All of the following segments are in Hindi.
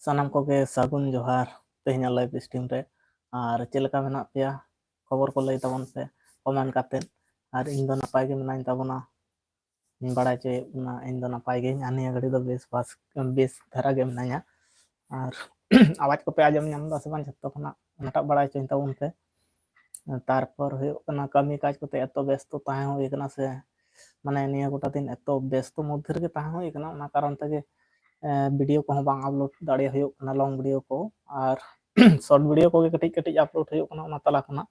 ᱥᱟᱱᱟᱢ ᱠᱚᱜᱮ ᱥᱟᱹᱜᱩᱱ ᱡᱚᱦᱟᱨ ᱛᱮᱦᱮᱧᱟᱜ ᱞᱟइভ ᱥᱴᱨᱤᱢ ᱨᱮ ᱟᱨ ᱪᱮᱫ ᱞᱮᱠᱟ ᱢᱮᱱᱟᱜ ᱯᱮᱭᱟ ᱠᱷᱚᱵᱚᱨ ᱠᱚ ᱞᱟᱹᱭ ᱛᱟᱵᱚᱱ ᱯᱮ ᱠᱚᱢᱮᱱᱴ ᱠᱟᱛᱮᱫ ᱟᱨ ᱤᱧ ᱫᱚ ᱱᱟᱯᱟᱭ ᱜᱮ ᱢᱮᱱᱟᱧ ᱛᱟᱵᱚᱱᱟ ᱤᱧ ᱵᱟᱲᱟᱭ ᱪᱚᱭᱮᱫ ᱵᱚᱱᱟ ᱤᱧ ᱫᱚ ᱱᱟᱯᱟᱭ ᱜᱮᱧ ᱟᱨ ᱱᱤᱭᱟᱹ ᱜᱷᱟᱹᱲᱤ ᱫᱚ ᱵᱮᱥ ᱫᱷᱟᱨᱟ ᱜᱮ ᱢᱤᱱᱟᱹᱧᱟ ᱟᱨ ᱟᱣᱟᱡᱽ ᱠᱚᱯᱮ ᱟᱸᱡᱚᱢ ᱧᱟᱢ ᱫᱟ ᱥᱮ ᱵᱟᱝ ᱡᱷᱚᱛᱚ ᱠᱷᱚᱱᱟᱜ ᱚᱱᱟᱴᱟᱜ ᱵᱟᱲᱟᱭ ᱪᱚᱧ ᱛᱟᱵᱚᱱ ᱯᱮ ᱛᱟᱨᱯᱚᱨ ᱦᱩᱭᱩᱜ ᱠᱟᱱᱟ ᱠᱟᱹᱢᱤ ᱠᱟᱡᱽ ᱠᱚᱛᱮ ᱮᱛᱚ ᱵᱮᱥᱛᱚ ᱛᱟᱦᱮᱸ ᱦᱩᱭ ᱠᱟᱱᱟ ᱥᱮ ᱢᱟᱱᱮ ᱱᱤᱭᱟᱹ ᱜᱚᱴᱟ ᱫᱤᱱ ᱮᱛᱚ ᱵᱮᱥᱛᱚ ᱢᱚᱫᱽᱫᱷᱮ ᱨᱮᱜᱮ ᱛᱟᱦᱮᱸ ᱦᱩᱭ ᱠᱟᱱᱟ ᱚᱱᱟ ᱠᱟᱨᱚᱱ ᱛᱮᱜᱮ ভিডিও ᱠᱚᱦᱚᱸ ᱵᱟᱝ ᱟᱯᱞᱳᱰ ᱫᱟᱲᱮ ᱦᱩᱭᱩᱜ ᱠᱟᱱᱟ ᱞᱚᱝ ᱵᱷᱤᱰᱤᱭᱳ ᱠᱚ ᱟᱨ ᱥᱚর্ট ভিডিও ᱠᱚᱜᱮ ᱠᱟᱹᱴᱤᱡ ᱠᱟᱹᱴᱤᱡ ᱟᱯᱞᱳᱰ ᱦᱩᱭᱩᱜ ᱠᱟᱱᱟ ᱚᱱᱟ ᱛᱟᱞᱟ ᱠᱷᱚᱱᱟᱜ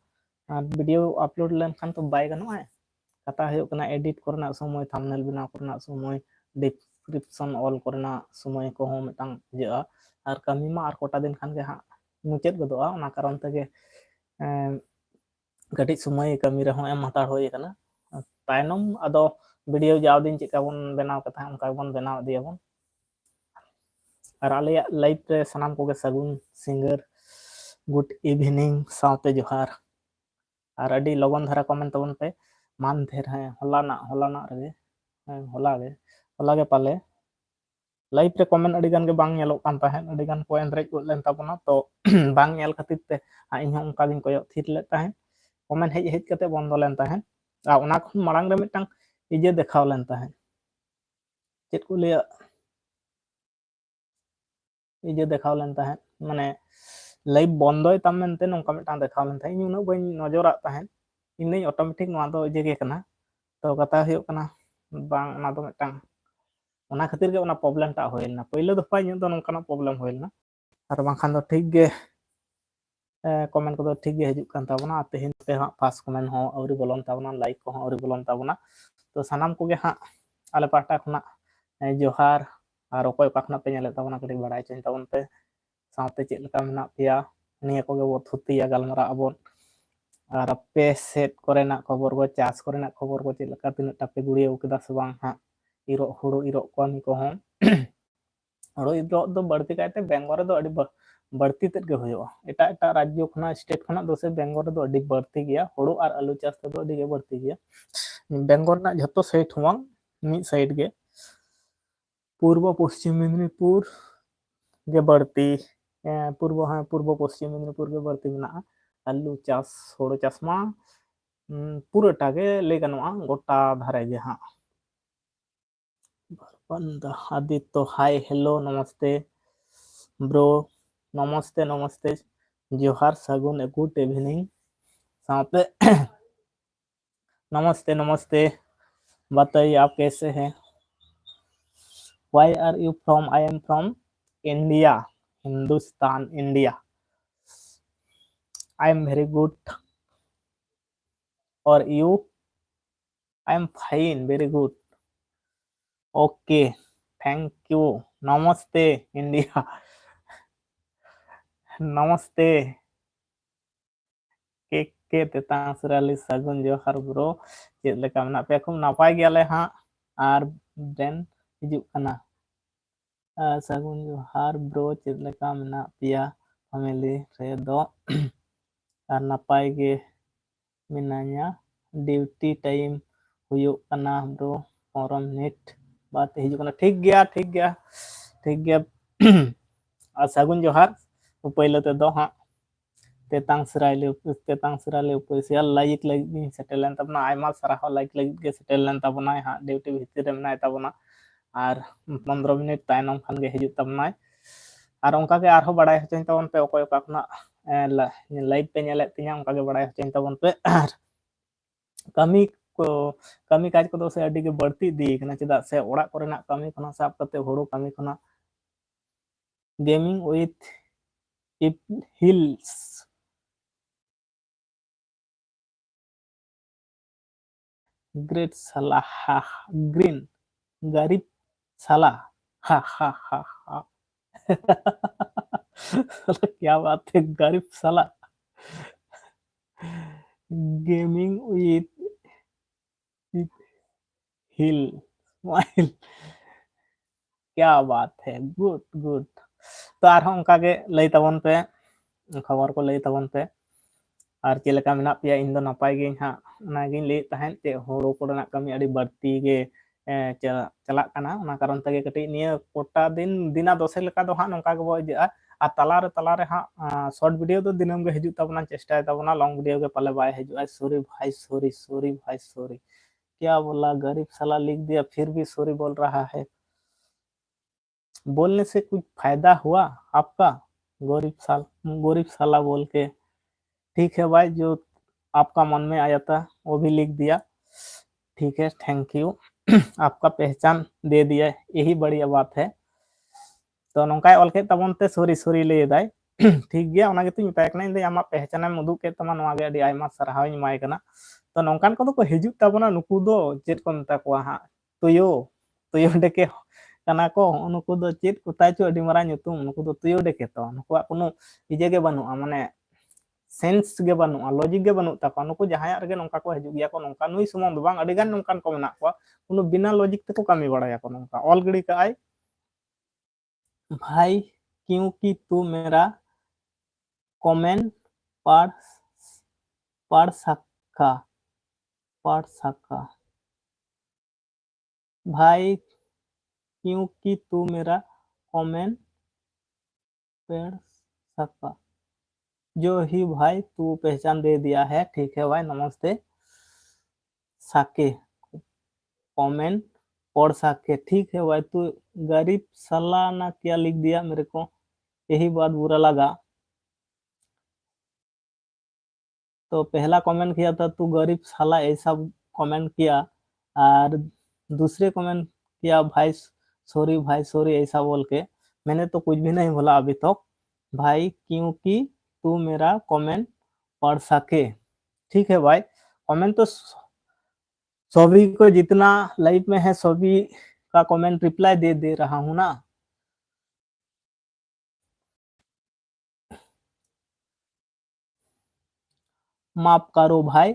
ᱟᱨ ভিডিও ᱟᱯᱞᱳᱰ ᱞᱮᱱᱠᱷᱟᱱ ᱛᱚ ᱵᱟᱭ ᱜᱟᱱᱚᱜᱼᱟ ᱠᱟᱛᱷᱟ ᱦᱩᱭᱩᱜ ᱠᱟᱱᱟ ᱮᱰᱤᱴ ᱠᱚᱨᱮᱱᱟᱜ ᱥᱚᱢᱚᱭ থাম্বনেল ᱵᱮᱱᱟᱣ ᱠᱚᱨᱮᱱᱟᱜ ᱥᱚᱢᱚᱭ ᱰᱮᱥᱠᱨᱤᱯᱥᱚᱱ ᱚᱞ ᱠᱚᱨᱮᱱᱟᱜ ᱥᱚᱢᱚᱭ ᱠᱚᱦᱚᱸ ᱢᱤᱫᱴᱟᱝ ᱤᱭᱟᱹᱜᱼᱟ ᱟᱨ ᱠᱟᱹᱢᱤ ᱢᱟ ᱟᱨ ᱠᱚᱴᱟ ᱫᱤᱱ ᱠᱷᱟᱱ ᱜᱮ ᱦᱟᱸᱜ ᱢᱩᱪᱟᱹᱫ ᱜᱚᱫᱚᱜᱼᱟ ᱚᱱᱟ ᱠᱟᱨᱚᱱ ᱛᱮᱜᱮ ᱠᱟᱹᱴᱤᱡ ᱥᱚᱢᱚᱭ ᱠᱟᱹᱢᱤ ᱨᱮᱦᱚᱸ ᱮᱢ ᱦᱟᱛᱟᱲ ᱦᱩᱭ ᱠᱟᱱᱟ ᱛᱟᱭᱱᱚᱢ ᱟᱫᱚ ভিডিও ᱡᱟᱣ ᱫᱤᱱ ᱪᱮᱫᱠᱟ ᱵᱚᱱ ᱵᱮᱱᱟᱣ ᱠᱟᱛᱷᱟ ᱚᱱᱠᱟ ᱜᱮᱵᱚᱱ ᱵᱮᱱᱟᱣ ᱤᱫᱤᱭᱟᱵᱚᱱ ᱟᱨ ᱟᱞᱮᱭᱟᱜ ᱞᱟइव ᱨᱮ ᱥᱟᱱᱟम ᱠᱚᱜᱮ ᱥᱟᱹᱜᱩᱱ ᱥᱤᱸᱜᱟᱹᱲ गुड इवनिंग साउते जोहार और अड़ी लगन धारा कमेंट तबन पे मानधेर है हलाना रे होला गे पाले लाइव रे कमेंट अड़ी गान गे बांग नेलोग कान ताहेन अड़ी गान को एंड्रेज गोद लेन ताबोना तो बांग नेल खातिर ते इन हम उनका दिन कोयो थिर ले ताहेन कमेंट हेज हेज कते बंद लेन ताहेन आ उना खन मांग रे मिटांग इजे देखाव लेन ताहेन चेत को लिया इजे देखाव लेन ताहेन माने लाइव बंदोय ताम मेनते नोंका मिटांग देखाव लेन ताहेन उना बई नजरात ताहेन इन ऑटोमेटिक नोआ दो इजे गे कना तो कथा हुयो कना बांग ना दो मिटांग ओना खातिर गे ओना प्रॉब्लम टा होइलना पहिले दफा इन दो नोंकाना प्रॉब्लम होइलना आर बांखान दो ठीक गे कमेंट को ठीक गे हिजुक कान ताबोना तेहेन पे हां फास्ट कमेंट हो औरी बोलन ताबोना लाइक को औरी बोलन ताबोना तो सनाम को गे हां आले पाटा खना जोहार और अकोय पाखना पे नेले ताबोना कटी बड़ाय चेन ताबोन पे साथे चेत लका मेना पेया निया को गे बो थुतिया गालमरा अबोन और पे सेट कोरेना खबर को चास कोरेना खबर को चेत लका तिना टापे गुड़िया केदा से बांग हां इरो हुड़ो इरो कमी को हों हुड़ो इरो दो बढ़ती कायते बेंगोर दो अड़ी बढ़ती तेद गे होयो एटा एटा राज्य खना स्टेट खना दोसे बेंगोर दो अड़ी बढ़ती गया हुड़ो और आलू चास दो अड़ी गे बढ़ती गया बेंगोर ना झतो साइड हुआ मिड साइड गे पूर्व पश्चिम मेदिनीपुर गे बढ़ती पूर्व पश्चिम मेदिनीपुर गे बढ़ती मेना आलू चास हुड़ो चास मा पूराटा गे लय गानोआ गोटा धारे गे हां बंदा आदित्य हाय हेलो नमस्ते ब्रो नमस्ते नमस्ते जोहार सगुन गुड इवनिंग साथे नमस्ते नमस्ते बताइए आप कैसे हैं Why are you from? I am from India, Hindustan, India. I am very good. Or you? I am fine, very good. Okay, thank you. Namaste, India. Namaste. के तेतांग सुराली सगुन जोहार ब्रो चेत लेका मेना पे खूब नापाय गयाले हां आर देन हिजुक कना सगुन जोहार ब्रो चेत लेका मेना पिया फैमिली रे दो आर नापाय गे मिनाया ड्यूटी टाइम हुयो कना ब्रो 15 मिनट बात हिजुक कना ठीक गया आ सगुन जोहार पहले ते दो हां तेतांग सराइले ऑफिशियल लाइक लगी सेटल तबना आयमा सराह लाइक लगी के सेटल तबना हां ड्यूटी भीतर रे मेना तबना और 15 मिनट तायनम खान गे हिजुक तबना और उनका के आरो बड़ाय हचन तबन पे ओकोय पाखना लाइव पे नेले तिया उनका के बड़ाय हचन तबन पे कमी काज को से अडी के बढ़ती दी कना चेदा से ओड़ा कोरेना कमी खना साब कते हुड़ो कमी खना gaming with if hills great साला ग्रीन गरीब साला हा हा हा हा क्या बात है गरीब साला गेमिंग विथ हिल स्माइल क्या बात है गुड गुड तो आरहों उनका के लई तबन पे खबर को लई तबन पे और चेक लेका मेना पेया इन दो नपाय गे हां ना गे लई ताहेन ते होड़ो कोडना कमी अडी बढ़ती गे चलाक कना ओना कारण तगे कटी निया कोटा दिन दिना दसे लेका दो हाँ नोंका गबो इजा आ तलारे हाँ शॉर्ट वीडियो तो दिनम गे हिजु तबना चेष्टा तबना लॉन्ग वीडियो के पले बाय हिजु सॉरी भाई सॉरी भाई सॉरी क्या बोला गरीब साला लिख दिया फिर भी सॉरी बोल रहा है बोलने से कुछ फायदा हुआ आपका गरीब साला बोल के ठीक है भाई जो आपका मन में आया था वो भी लिख दिया ठीक है थैंक यू आपका पहचान दे दिया यही बढ़िया बात है तो नौका ऑल के तबन ते सॉरी ले दाई ठीक गया ओना गेतु मिताय कना इन आमा पहचान एम उदुग के तमा नोआ गे अडी आयमा सरहाव इन माय कना तो नौकान को को हिजुक तबना नुकु दो चेत को मता को हा तुयो डेके कना को नुकु दो चेत कुताय चो अडी मारा nyutum नुकु दो तुयो डेके तो नुकु कोनो इजे गे बनुआ माने सेंस गे बनुआ लॉजिक गे बनु ताको नुकु जहाया रगे नौका को हिजुक गया को नौका नुई सुमन दो बांग अडी गान नौकान को मेना को कोनो बिना लॉजिक ते को कमी बड़ाया को नौका ऑल गड़ी का आई भाई क्योंकि तू मेरा कमेंट पढ़ सका भाई क्योंकि तू मेरा कमेंट पढ़ सका जो ही भाई तू पहचान दे दिया है ठीक है भाई नमस्ते साके कमेंट पढ़ सके ठीक है भाई तू गरीब साला ना क्या लिख दिया मेरे को यही बात बुरा लगा तो पहला कमेंट किया था तू गरीब साला ऐसा कमेंट किया और दूसरे कमेंट किया भाई सॉरी ऐसा बोल के मैंने तो कुछ भी नहीं बोला अभी तक तो, भाई क्योंकि तू मेरा कमेंट पढ़ सके ठीक है भाई कमेंट तो सभी को जितना लाइफ में है सभी का कमेंट रिप्लाई दे रहा हूं ना माफ करो भाई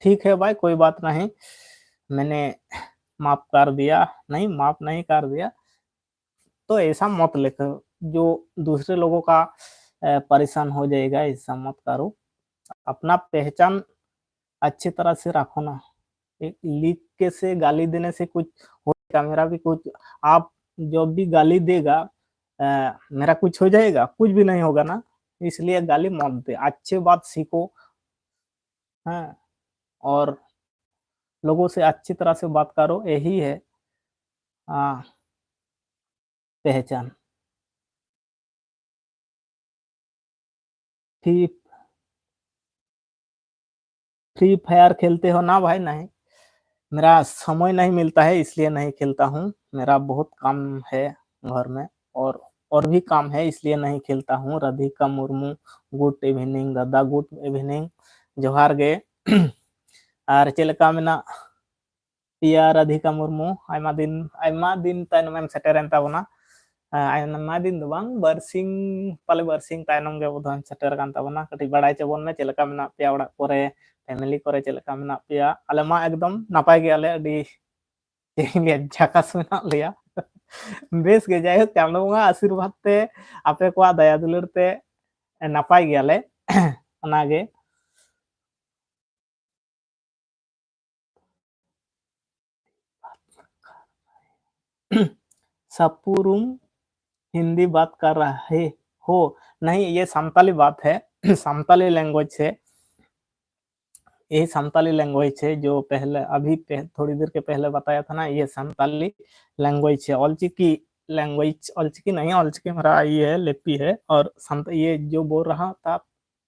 ठीक है भाई कोई बात नहीं मैंने माफ कर दिया नहीं माफ नहीं कर दिया तो ऐसा मत लिखो जो दूसरे लोगों का परेशान हो जाएगा ऐसा मत करो अपना पहचान अच्छी तरह से रखो ना एक लिख के से गाली देने से कुछ होगा मेरा भी कुछ आप जो भी गाली देगा मेरा कुछ हो जाएगा कुछ भी नहीं होगा ना इसलिए गाली मत दे अच्छे बात सीखो हाँ और लोगों से अच्छी तरह से बात करो यही है पहचान फ्री फायर खेलते हो ना भाई नहीं मेरा समय नहीं मिलता है इसलिए नहीं खेलता हूँ मेरा बहुत काम है घर में और भी काम है इसलिए नहीं खेलता हूँ राधिका मुर्मू गुड इवनिंग दादा गुड इवनिंग जोहार गे और चेलका मेना पिया राधिका मुर्मू आयमा दिन तायनम सेटेरन ताबना आयमा दिन दो बांग बरसिंग पाले बरसिंग तायनम गे बोधन सेटर कान ताबना कटी बड़ाई चबन में चेलका मेना पिया ओड़ा कोरे फैमिली कोरे चेलका मेना पिया आले मा एकदम नापाय गे आले अडी झकास मेना लिया बेस गे जाय चांदो बंगा आशीर्वाद ते आपे को दया दुलर ते नापाय गे आले ओनागे सपुरुम हिंदी बात कर रहे हो नहीं ये संताली बात है संताली लैंग्वेज है यही संताली लैंग्वेज है जो पहले अभी थोड़ी देर के पहले बताया था ना ये संताली लैंग्वेज है ऑलचिकी लैंग्वेज ऑलचिकी नहीं ऑलचिकी मेरा ये है लिपि है और ये जो बोल रहा था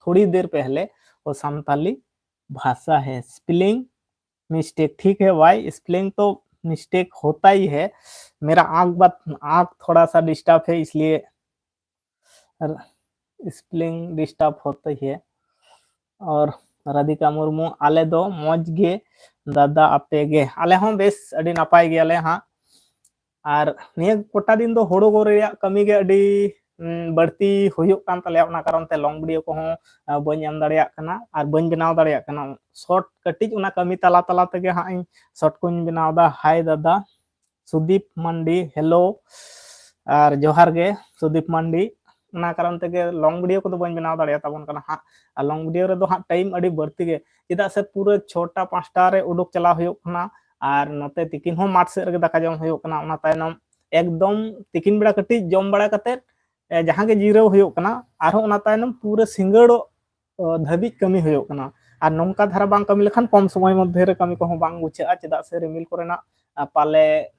थोड़ी देर पहले वो संताली भाषा है स्पेलिंग मिस्टेक ठीक है भाई स्पेलिंग तो मिस्टेक होता ही है मेरा आंख थोड़ा सा डिस्टर्ब है इसलिए स्पेलिंग डिस्टर्ब होता ही है और राधिका मुर्मू आले दो मौज गे दादा आपे गे आले हों बेस अडी नापाय गे आले हाँ और निया कोटा दिन दो होड़ो को रेया कमी गे अडी बढ़ती हुयुक कान तले ओना कारण ते लॉन्ग वीडियो को हों बन एम दाड़िया कना और बन बनाव दाड़िया कना शॉर्ट कटिज ओना कमी तला तला तेगे हाँ शॉर्ट कोन बनाव दा हाय दादा सुदीप मंडी हेलो और जोहार गे सुदीप मंडी ओना कारण तेगे लॉन्ग वीडियो को तो बन बनाव दाड़िया ताबन कना हाँ लॉन्ग वीडियो रे दो हाँ टाइम अडी बढ़ती गे चेदा से पूरे 6टा 5टा रे उडुक चला हुयुक कना আর নতে তিকিন হᱚᱸ মাঠ সেᱫ ᱨᱮᱜᱮ ᱫᱟᱠᱟ ᱡᱚᱢ ᱦᱩᱭᱩᱜ ᱠᱟᱱᱟ ᱚᱱᱟ ᱛᱟᱭᱱᱚᱢ ᱮᱠᱫᱚᱢ ᱛᱤᱠᱤᱱ ᱵᱮᱲᱟ ᱠᱟᱹᱴᱤᱡ ᱡᱚᱢ ᱵᱟᱲᱟ ᱠᱟᱛᱮᱫ ᱡᱟᱦᱟᱸ ᱜᱮ ᱡᱤᱨᱟᱹᱣ ᱦᱩᱭᱩᱜ ᱠᱟᱱᱟ ᱟᱨᱦᱚᱸ ᱚᱱᱟ ᱛᱟᱭᱱᱚᱢ ᱯᱩᱨᱟᱹ ᱥᱤᱸᱜᱟᱹᱲᱚᱜ ᱫᱷᱟᱹᱵᱤᱡ ᱠᱟᱹᱢᱤ ᱦᱩᱭᱩᱜ ᱠᱟᱱᱟ ᱟᱨ ᱱᱚᱝᱠᱟ ᱫᱷᱟᱨᱟ ᱵᱟᱝ ᱠᱟᱹᱢᱤ ᱞᱮᱠᱷᱟᱱ ᱠᱚᱢ ᱥᱚᱢᱚᱭ ᱢᱚᱫᱽᱫᱷᱮ ᱨᱮ ᱠᱟᱹᱢᱤ ᱠᱚᱦᱚᱸ ᱵᱟᱝ ᱜᱩᱪᱷᱟᱹᱜᱼᱟ ᱪᱮᱫᱟᱜ ᱥᱮ ᱨᱤᱢᱤᱞ ᱠᱚᱨᱮᱱᱟᱜ ᱯᱟᱞᱮ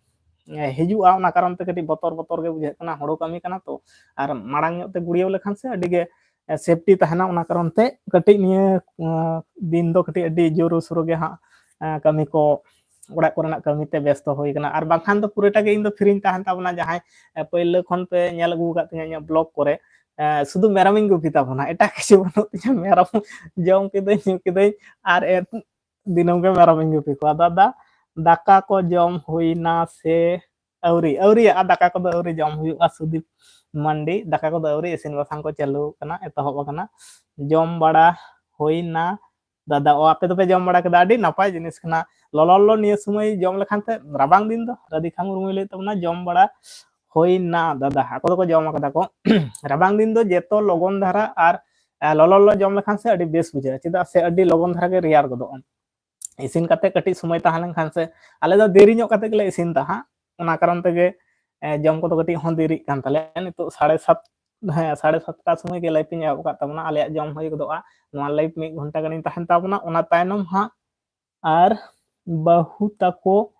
ᱦᱤᱡᱩᱜᱼᱟ ᱚᱱᱟ ᱠᱟᱨᱚᱱ ᱛᱮ ᱠᱟᱹᱴᱤᱡ ᱵᱚᱛᱚᱨ ᱜᱮ ᱵᱩᱡᱷᱟᱹᱜ ᱠᱟᱱᱟ ᱦᱳᱲᱳ ᱠᱟᱹᱢᱤ ᱠᱟᱱᱟ ᱛᱚ ᱟᱨ ᱢᱟᱲᱟᱝ ᱧᱚᱜ ᱛᱮ ᱜᱩᱲᱭᱟᱹᱣ ᱞᱮᱠᱷᱟᱱ ᱥᱮ ᱟᱹᱰᱤ ᱜᱮ ᱥᱮᱯᱴᱤ ᱛᱟᱦᱮᱱᱟ ᱚᱱᱟ ᱠᱟᱨᱚᱱ ᱛᱮ ᱠᱟᱹᱴᱤᱡ ᱱᱤᱭᱟᱹ ᱫᱤᱱ ᱫᱚ ᱠᱟᱹᱴᱤᱡ ᱟᱹᱰᱤ ᱡᱳᱨ ᱥᱳᱨ ᱜᱮ ᱦᱟᱸᱜ ᱠᱟᱹᱢᱤ ᱠᱚ ᱚᱲᱟᱜ ᱠᱚᱨᱮᱱᱟᱜ ᱠᱟᱹᱢᱤᱛᱮ ᱵᱮᱥᱛᱚ ᱦᱩᱭ ᱠᱟᱱᱟ ᱟᱨ ᱵᱟᱝᱠᱷᱟन ᱫᱚ ᱯᱩᱨᱟᱹᱴᱟ ᱜᱮ ᱤᱧ ᱫᱚ ᱯᱷᱤᱨᱤᱧ ᱛᱟᱦᱮᱱ ᱛᱟᱵᱚᱱᱟ ᱡᱟᱦᱟᱸᱭ ᱯᱳᱭᱞᱳ ᱠᱷᱚᱱ ᱯᱮ ᱧᱮᱞ ᱟᱹᱜᱩ ᱟᱠᱟᱫ ᱛᱤᱧᱟ ᱤᱧᱟᱹᱜ ᱵᱞᱚᱜ ᱠᱚᱨᱮ ᱥᱩᱫᱷᱩ ᱢᱮᱨᱚᱢᱤᱧ ᱜᱩᱯᱤ ᱛᱟᱵᱚᱱᱟ ᱮᱴᱟᱜ ᱠᱤᱪᱷᱩ ᱵᱟᱹᱱᱩᱜ ᱛᱤᱧᱟ ᱢᱮᱨᱚᱢ ᱡᱚᱢ ᱠᱤᱫᱟᱹᱧ ᱧᱩ ᱠᱤᱫᱟᱹᱧ ᱟᱨ ᱫᱤᱱᱟᱹᱢ ᱜᱮ ᱢᱮᱨᱚᱢᱤᱧ ᱜᱩᱯᱤ ᱠᱚᱣᱟ ᱫᱟᱫᱟ ᱫᱟᱠᱟ ᱠᱚ ᱡᱚᱢ ᱦᱩᱭᱱᱟ ᱥᱮ ᱟᱹᱣᱨᱤᱭᱟᱜᱼᱟ ᱫᱟᱠᱟ ᱠᱚᱫᱚ ᱟᱹᱣᱨᱤ ᱡᱚᱢ ᱦᱩᱭᱩᱜᱼᱟ ᱥᱩᱫᱤᱯ ᱢᱟᱱᱰᱤ ᱫᱟᱠᱟ ᱠᱚᱫᱚ ᱟᱹᱣᱨᱤ ᱤᱥᱤᱱ ᱵᱟᱥᱟᱝ ᱠᱚ ᱪᱟᱹᱞᱩ ᱟᱠᱟᱱᱟ ᱮᱛᱚᱦᱚᱵ ᱟᱠᱟᱱᱟ ᱡᱚᱢ ᱵᱟᱲᱟ ᱦᱩᱭᱱᱟ দাদা ও আপে দোপে জম বাড়া কেদা আডি নাপাই জিনিস কানা ললল নিয়ে সময় জম লেখান তে রাবাং দিন দো রাধিকা মুর্মু লই তাবনা জম বাড়া হইনা দাদা ako doko jom akada ko rabang din do jeto logon dhara ar lolol jom lekhan se adi bes bujha cheda se adi logon dhara ge reyar godoa isin kate kati সময় tahan lenkhan se ale do deri nyok kate gele isin taha ona karon tege jom ko do kati hon deri kan tale nitu 7:30 হ্যাঁ 7:30টা সময় গে লাইভ ইᱧ এহᱚᱵ ᱠᱟᱜ ᱛᱟᱵᱚᱱᱟ ᱟᱞᱮᱭᱟᱜ ᱡᱚᱢ ᱦᱩᱭ ᱜᱚᱫᱚᱜᱼᱟ ᱱᱚᱣᱟ ᱞᱟইভ 1 ঘন্টা ᱜᱟᱱᱤᱧ ᱛᱟᱦᱮᱱ ᱛᱟᱵᱚᱱᱟ ᱚᱱᱟ ᱛᱟᱭᱱᱚᱢ ᱦᱟᱸᱜ ᱟᱨ ᱵᱟᱹᱦᱩ ᱛᱟᱠᱚ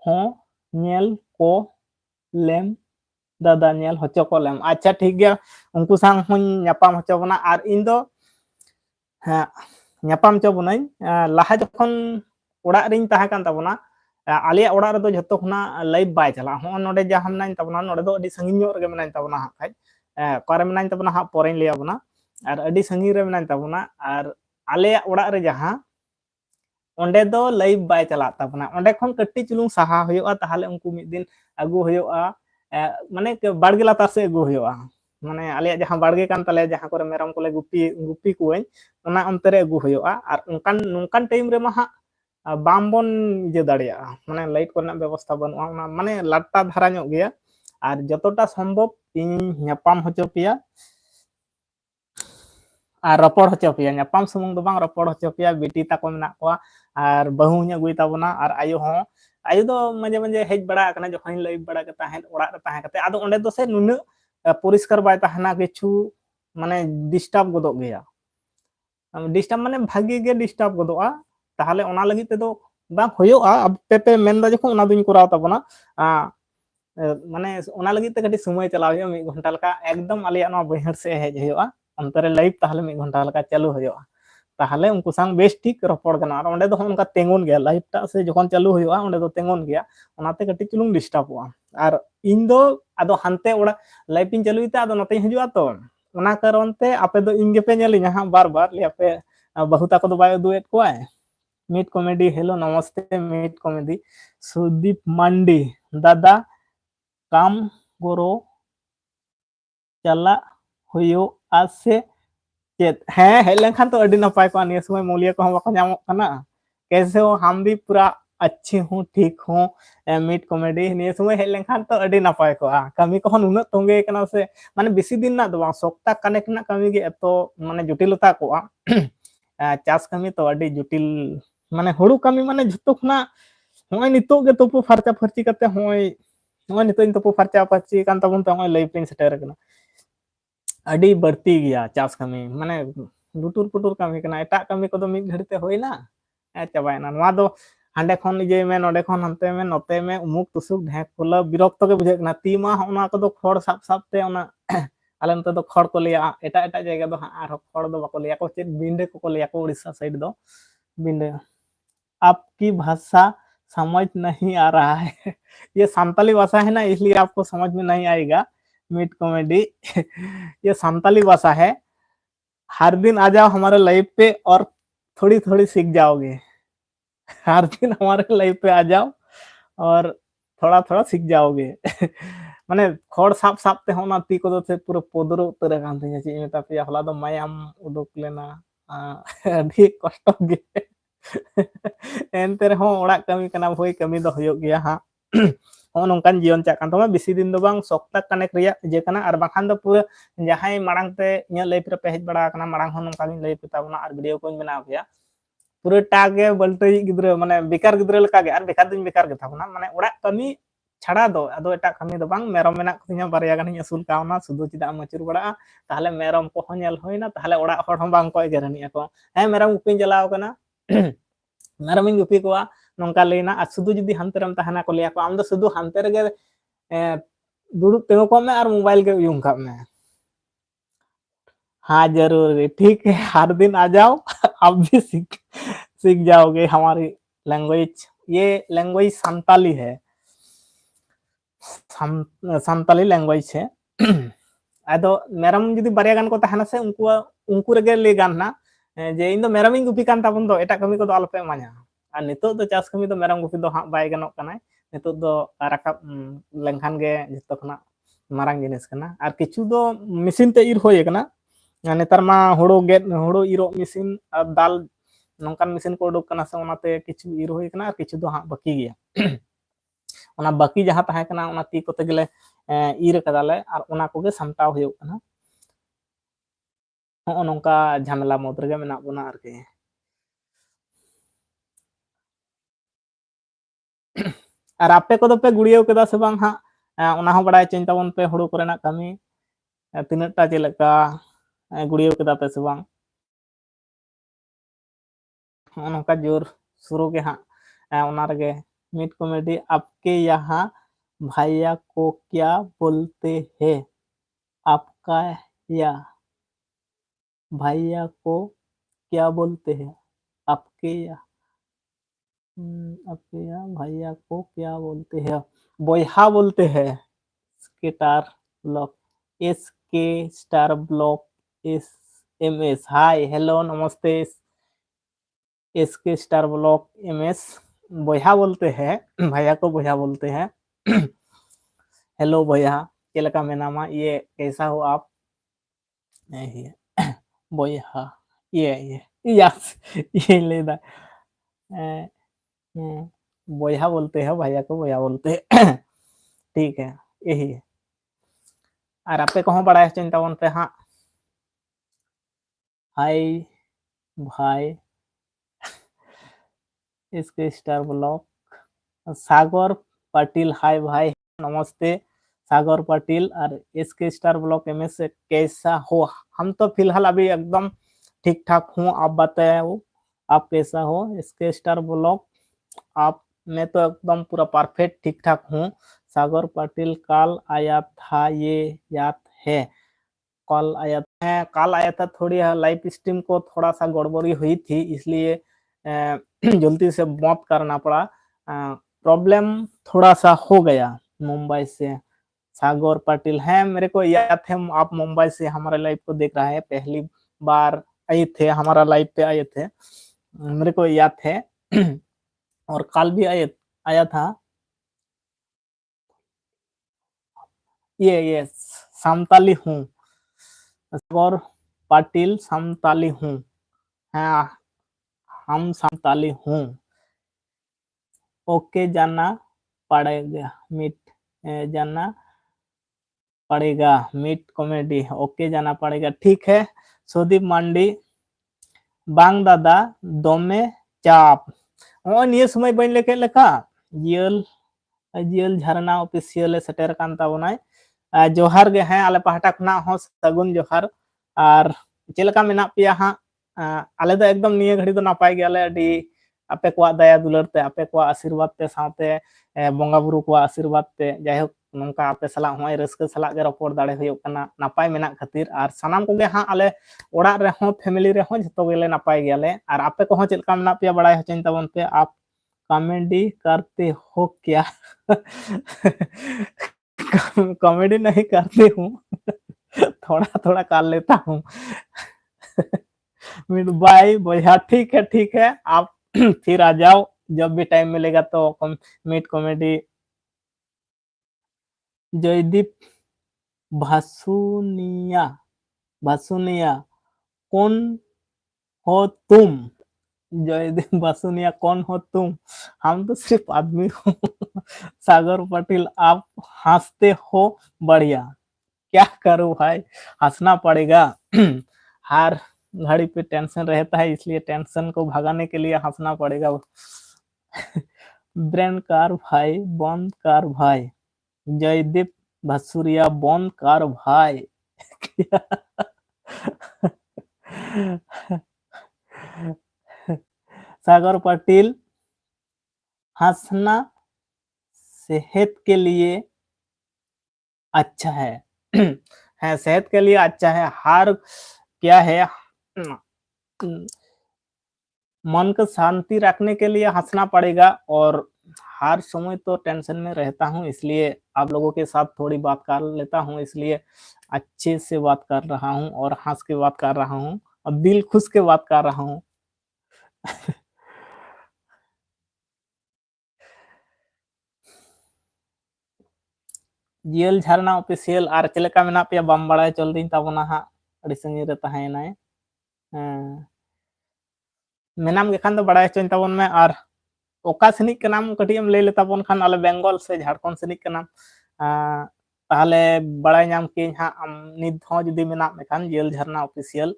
ᱦᱚᱸ ᱧᱮᱞ ᱠᱚ ᱞᱮᱢ দাদা ᱧᱮᱞ ᱦᱚᱪᱚ ᱠᱚ ᱞᱮᱢ ᱟᱪᱪᱷᱟ ᱴᱷᱤᱠ ᱜᱮᱭᱟ ᱩᱱᱠᱩ ᱥᱟᱶ ᱦᱚᱸᱧ ᱧᱟᱯᱟᱢ ᱦᱚᱪᱚ ᱵᱚᱱᱟ ᱟᱨ ᱤᱧ ᱫᱚ ᱦᱮᱸ ᱧᱟᱯᱟᱢ ᱦᱚᱪᱚ ᱵᱚᱱᱟᱹᱧ ᱞᱟᱦᱟ ᱡᱚᱠᱷᱚᱱ ᱚᱲᱟᱜ ᱨᱤᱧ ᱛᱟᱦᱮᱸ ᱠᱟᱱ ᱛᱟᱵᱚᱱᱟ ᱟᱞᱮᱭᱟᱜ ᱚᱲᱟᱜ ᱨᱮᱫᱚ ᱡᱷᱚᱛᱚ ᱠᱷᱚᱱᱟᱜ ᱞᱟইভ ᱵᱟᱭ ᱪᱟᱞᱟᱜᱼᱟ ᱦᱚᱸ ᱱᱚᱰᱮ ᱡᱟᱦᱟᱸ ᱢᱮᱱᱟᱧ ᱛᱟᱵᱚᱱᱟ ᱱᱚᱰᱮ ᱫᱚ ᱟᱹᱰᱤ ᱥᱟᱺᱜᱤᱧ ᱧᱚᱜ ᱨᱮᱜᱮ ᱢᱮᱱᱟᱧ ᱛᱟᱵᱚᱱᱟ ᱦᱟᱸᱜ ᱠᱷᱟᱡ ᱚᱠᱟᱨᱮ ᱢᱮᱱᱟᱧ ᱛᱟᱵᱚᱱᱟ ᱦᱟᱸᱜ ᱯᱚᱨᱮᱧ ᱞᱟᱹᱭ ᱟᱵᱚᱱᱟ ᱟᱨ ᱟᱹᱰᱤ ᱥᱟᱺᱜᱤᱧ ᱨᱮ ᱢᱮᱱᱟᱧ ᱛᱟᱵᱚᱱᱟ ᱟᱨ ᱟᱞᱮᱭᱟᱜ ᱚᱲᱟᱜ ᱨᱮ ᱡᱟᱦᱟᱸ ᱚᱸᱰᱮ ᱫᱚ ᱞᱟইভ ᱵᱟᱭ ᱪᱟᱞᱟᱜ ᱛᱟᱵᱚᱱᱟ ᱚᱸᱰे ᱠᱷᱚᱱ ᱠᱟᱹᱴᱤᱡ ᱪᱩᱞᱩᱝ ᱥᱟᱦᱟ ᱦᱩᱭᱩᱜᱼᱟ ᱛᱟᱦᱚᱞᱮ ᱩᱱᱠᱩ ᱢᱤᱫ ᱫᱤᱱ ᱟᱹᱜᱩ ᱦᱩᱭᱩᱜᱼᱟ ᱢᱟᱱᱮ ᱵᱟᱲᱜᱮ ᱞᱟᱛᱟᱨ ᱥᱮᱫ ᱟᱹᱜᱩ ᱦᱩᱭᱩᱜᱼᱟ ᱢᱟᱱᱮ ᱟᱞᱮᱭᱟᱜ ᱡᱟᱦᱟᱸ ᱵᱟᱲᱜᱮ ᱠᱟᱱ ᱛᱟᱞᱮᱭᱟ ᱡᱟᱦᱟᱸ ᱠᱚᱨᱮ ᱢᱮᱨᱚᱢ ᱠᱚᱞᱮ ᱜᱩᱯᱤ ᱠᱚᱣᱟᱹᱧ ᱚᱱᱟ ᱚᱱᱛᱮ ᱨᱮ ᱟᱹᱜᱩ ᱦᱩᱭᱩᱜᱼᱟ ᱟᱨ ᱱᱚᱝᱠᱟᱱ ᱴᱟᱭᱤᱢ ᱨᱮᱢᱟ ᱦᱟᱸᱜ ᱵᱟᱝᱵᱚᱱ ᱤᱭᱟᱹ ᱫᱟᱲᱮᱭᱟᱜᱼᱟ ᱢᱟᱱᱮ ᱞᱟইᱴ ᱠᱚᱨᱮᱱᱟᱜ ᱵᱮᱵᱚᱥᱛᱷᱟ ᱵᱟᱹᱱᱩᱜᱼᱟ ᱚᱱᱟ ᱢᱟᱱᱮ ᱞᱟᱴᱟ ᱫᱷᱟᱨᱟ ᱧᱚᱜ ᱜᱮᱭᱟ ᱟᱨ ᱡᱚᱛᱚᱴᱟ ᱥᱚᱢᱵᱷᱚᱵ ᱤᱧ ᱧᱟᱯᱟᱢ ᱦᱚᱪᱚ ᱯᱮᱭᱟ ᱟᱨ ᱨᱚᱯᱚᱲ ᱦᱚᱪᱚ ᱯᱮᱭᱟ ᱧᱟᱯᱟᱢ ᱥᱩᱢᱩᱝ ᱫᱚ ᱵᱟᱝ ᱨᱚᱯᱚᱲ ᱦᱚᱪᱚ ᱯᱮᱭᱟ ᱵᱤᱴᱤ ᱛᱟᱠᱚ ᱢᱮᱱᱟᱜ ᱠᱚᱣᱟ ᱟᱨ ᱵᱟᱹᱦᱩᱧ ᱟᱹᱜᱩᱭ ᱛᱟᱵᱚᱱᱟ ᱟᱨ ᱟᱭᱳ ᱦᱚᱸ ayo do maje maje hej bada akana jokhon lay bada ka tahen orak re tahen kate ado onde do se nunu poriskar bai tahana kichu mane disturb godok geya disturb mane bhagi ge disturb godoa tahale ona lagi tedo bang hoyoa ape men da jokhon ona duñ koraw tabona মানে ওনা লাগি তে কাটি সময় চালাও হইয়া 1 ঘন্টা লকা একদম আলিয়া নো বইহার সে হেজ হইয়া অন্তরে লাইভ তাহলে 1 ঘন্টা লকা চালু হইয়া তাহলে উনকু সাং বেশ ঠিক রপড় গানা আর ওন্ডে তো অনকা তেঙ্গুন গিয়া লাইভ টা সে যখন চালু হইয়া ওন্ডে তো তেঙ্গুন গিয়া ওনাতে কাটি চুলুং ডিস্টার্বয়া আর ইন দো আদো হানতে ওড়া লাইভ ইন চালুইতে আদো নতে হিজুয়া তো ওনা কারণতে আপে দো ইন গেপে নেলিনা হা বার বার লি আপে বহুতা কো দো বাই দুয়েট কোয়ায় মিট কমেডি हेलो नमस्ते मिट कॉमेडी सुदीप मांडी दादा काम गोरो चला हुयो आसे चेत हैं हेज लेनखान तो अडी नपाय को निया समय मूल्य को हम बाको ᱧᱟᱢᱚᱜ कना कैसे हो हम भी पूरा अच्छी हूँ ठीक हूँ मिट कॉमेडी निया समय हेज लेनखान तो अडी नपाय को कमी को नुना तोंगे कना से माने बेसी दिन ना दो सप्ताह कनेक्ट ना कमी गे एतो माने जटिलता को चास कमी तो अडी जटिल माने हुड़ू कमी माने झुतो खना होय नितो गे तोपो फरचा फरची कते होय होय नितो तोपो फरचा फरची कान तबन तो होय लाइफ इन सेटर कना अडी बढ़ती गया चास कमी माने लुटुर पुटुर कमी कना एटा कमी को दो मिद घड़ीते होइना चाबायना नवा दो हांडे खन जे में नोडे खन हनते में नोते में उमुक तुसुक ढेक फुला बिरक्त के बुझे कना तीमा ओना को दो खड़ साप सापते ओना आले नते दो खड़ को लिया एटा एटा जगह दो आर खड़ दो बाको लिया को चेत बिंडे को लिया को उड़ीसा साइड दो बिंडे आपकी भाषा समझ नहीं आ रहा है ये संताली भाषा है ना इसलिए आपको समझ में नहीं आएगा मिट कॉमेडी ये संताली भाषा है हर दिन आ जाओ हमारे लाइव पे और थोड़ी थोड़ी सीख जाओगे हर दिन हमारे लाइव पे आ जाओ और थोड़ा थोड़ा सीख जाओगे माने खड़ साप साप ते होना ती को से पूरा पोदरो उतर कान थिया ची मेता पे हला दो मायाम उडुक लेना अभी कष्ट गे एनते रहो ओड़ा कमी कना होय कमी दो होयो गया हां हो नोंकान जीवन चा कान तमा बेसी दिन दो बांग सप्ताह कनेक्ट रिया जे कना आर बाखान दो पूरा जहां मांग ते इया लाइफ रे पे हेज बड़ा कना मांग हो नोंका गिन लाइफ ताबना आर वीडियो को बनाव गया पुराटा गे बल्टई गिद्रा माने बेकार गिद्रा लेका गे आर बेकार दिन बेकार गे थाबना माने ओड़ा कमी छाड़ा दो अदो एटा कमी दो बांग मेरम मेना कुतिया बारया गानी असूल कावना सुदु चिदा मचुर बड़ा ताहले मेरम को हनेल होइना ताहले ओड़ा हर हम बांग को एगेरनी को हे मेरम गुपिन जलाव कना मेरम इन गुपी को नोंका लेना आ सुदु जुदी हानते रम ताहना को लिया को आम दो सुदु हानते रे दुड़ुब तेगो को में और मोबाइल के यूं का में हाँ जरूर ठीक है हर दिन आ जाओ आप भी सीख सीख जाओगे हमारी लैंग्वेज ये लैंग्वेज संताली है संताली लैंग्वेज है अदो मेरम जुदी बारया गान को तहना से उनको रेगे ले गान ना जे इन दो मेरम इन गुपी कान ताबन दो एटा कमी को दो आलपे मा냐 और नितो दो चास कमी दो मेरम गुपी दो हां बाय गानोक कनाय नितो दो राकाब लेंखान गे जतो खना मारांग जिनिस कना और किछु दो मशीन ते इर होय कना नेतार मा हुड़ो गेट हुड़ो इरो मशीन और दाल नोंकान मशीन को उडुक कना से ओनाते किछु इर होय कना और किछु दो हां बाकी गया ओना बाकी जहां ताहे कना ओना ती कोते गेले इर कदाले और ओना कोगे सामटाव होय कना हो नोंका झमेला मोद रेगे मेना बोना आरके और आपे को दो पे गुड़ियो केदा से बांग हां ओना हो बड़ाय चिंता बन पे हुड़ो करेना कमी तिनटा चेलका गुड़ियो केदा पे से बांग नोंका जोर शुरू के हां ओना रेगे मिट कॉमेडी आपके यहाँ भैया को क्या बोलते हैं आपका या भैया को क्या बोलते हैं आपके या आपके या भैया को क्या बोलते हैं बोयहा बोलते हैं स्केटार block S K star block S M S hi hello नमस्ते S K star block M S बोयहा बोलते हैं भैया को बोयहा बोलते हैं हेलो भैया केलका में नामा ये कैसा हो आप ये बोयहा ये यस ये लेदा बोयहा बोलते हैं भैया को बोया बोलते हैं ठीक है यही है और आपे कहो बड़ा चिंता वन पे हाँ हाय भाई इसके स्टार ब्लॉक सागर पाटिल हाय भाई नमस्ते सागर पाटिल और इसके स्टार ब्लॉक में से कैसा हो हम तो फिलहाल अभी एकदम ठीक ठाक हूँ आप बताओ आप कैसा हो इसके स्टार ब्लॉक आप मैं तो एकदम पूरा परफेक्ट ठीक ठाक हूँ सागर पाटिल कल आया था ये याद है कल आया था थोड़ी लाइव स्ट्रीम को थोड़ा सा गड़बड़ी हुई थी इसलिए जल्दी से मौत करना पड़ा प्रॉब्लम थोड़ा सा हो गया मुंबई से सागर पाटिल है मेरे को याद है आप मुंबई से हमारे लाइव को देख रहा है पहली बार आए थे हमारा लाइव पे आए थे मेरे को याद है और कल भी आया था ये सामताली हूँ सागर पाटिल सामताली हूँ हाँ हम सामताली हूँ ओके जाना पड़ेगा मीट जाना पड़ेगा मीट कॉमेडी ओके जाना पड़ेगा ठीक है सुदीप मांडी बांग दादा दोमे चाप निये समय बन लेके लेका जियल जियल झरना ऑफिशियल सेटर कान ताबनाय जोहार गे हैं आले पहाटा खना हो सगुन जोहार और चेलका मेना पिया हां आले दो एकदम निये घड़ी दो नापाय गेले अडी आपे को दया दुलर ते आपे को आशीर्वाद ते साथे बंगा बुरु को आशीर्वाद ते जाय हो नोंका आपे सला होय रस्क सला गे रपोड़ दाड़े होयो कना नापाय मेना खातिर और सनाम को गे हां आले ओड़ा रे हो फैमिली रे हो जतो गेले नापाय गेले और आपे को हो चेलका मेना पिया बड़ाय हचन तबन पे आप कॉमेडी करते हो क्या कॉमेडी नहीं करती हूँ थोड़ा थोड़ा कर लेता हूँ बाय भैया ठीक है आप फिर आ जाओ जब भी टाइम मिलेगा तो मीट कॉमेडी जयदीप भासुनिया भासुनिया कौन हो तुम जयदीप बासुनिया कौन हो तुम हम तो सिर्फ आदमी हो सागर पाटिल आप हंसते हो बढ़िया क्या करूं भाई हंसना पड़ेगा हार घड़ी पे टेंशन रहता है, इसलिए टेंशन को भगाने के लिए हंसना पड़ेगा। ब्रेन कार भाई, बंद कार भाई, जयदीप भसुरिया बंद कार भाई। सागर पाटिल, हंसना सेहत के लिए अच्छा है। है, सेहत के लिए अच्छा है। हार क्या है, मन को शांति रखने के लिए हंसना पड़ेगा, और हर समय तो टेंशन में रहता हूँ, इसलिए आप लोगों के साथ थोड़ी बात कर लेता हूँ, इसलिए अच्छे से बात कर रहा हूँ और हंस के बात कर रहा हूँ और दिल खुश के बात कर रहा हूँ। जियल झरना ऑफिशियल और चले का मेना पे बम बड़ा चल दिन ताबोना हा अड़ी संगी रे तहायनाय मेनाम के खान तो बड़ा चोन ताबोन में और ओका सनिक के नाम कटियम ले लेता बोन खान आले बेंगल से झारखंड सनिक के नाम ताहले बड़ा नाम के हा नित हो जदी मेना में खान जियल झरना ऑफिशियल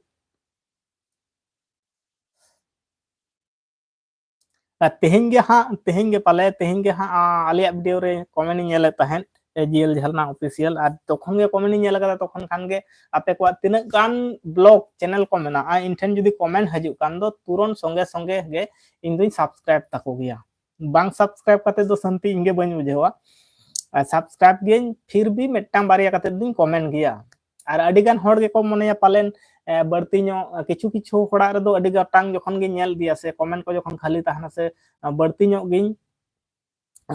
तेहें गे पाले तेहें गे हा आलिया वीडियो रे कमेंट नेले तहन जियल झरना ऑफिशियल और तखन गे कमेंट नेल कदा तखन खान गे आपे को तिना गान ब्लॉग चैनल को मेना इन ठेन जदी कमेंट हजू कान दो तुरंत संगे संगे गे इन दुई सब्सक्राइब ताको गया बांग सब्सक्राइब करते दो शांति इंगे बन बुझेवा सब्सक्राइब गे फिर भी मिट्टां बारिया करते दिन कमेंट गया और अडी गान होड़ गे को मनेया पालेन बढ़ती किछु किछु होड़ा रे दो अडी गटांग जखन गे नेल दिया से कमेंट को जखन खाली तहना से बढ़ती गे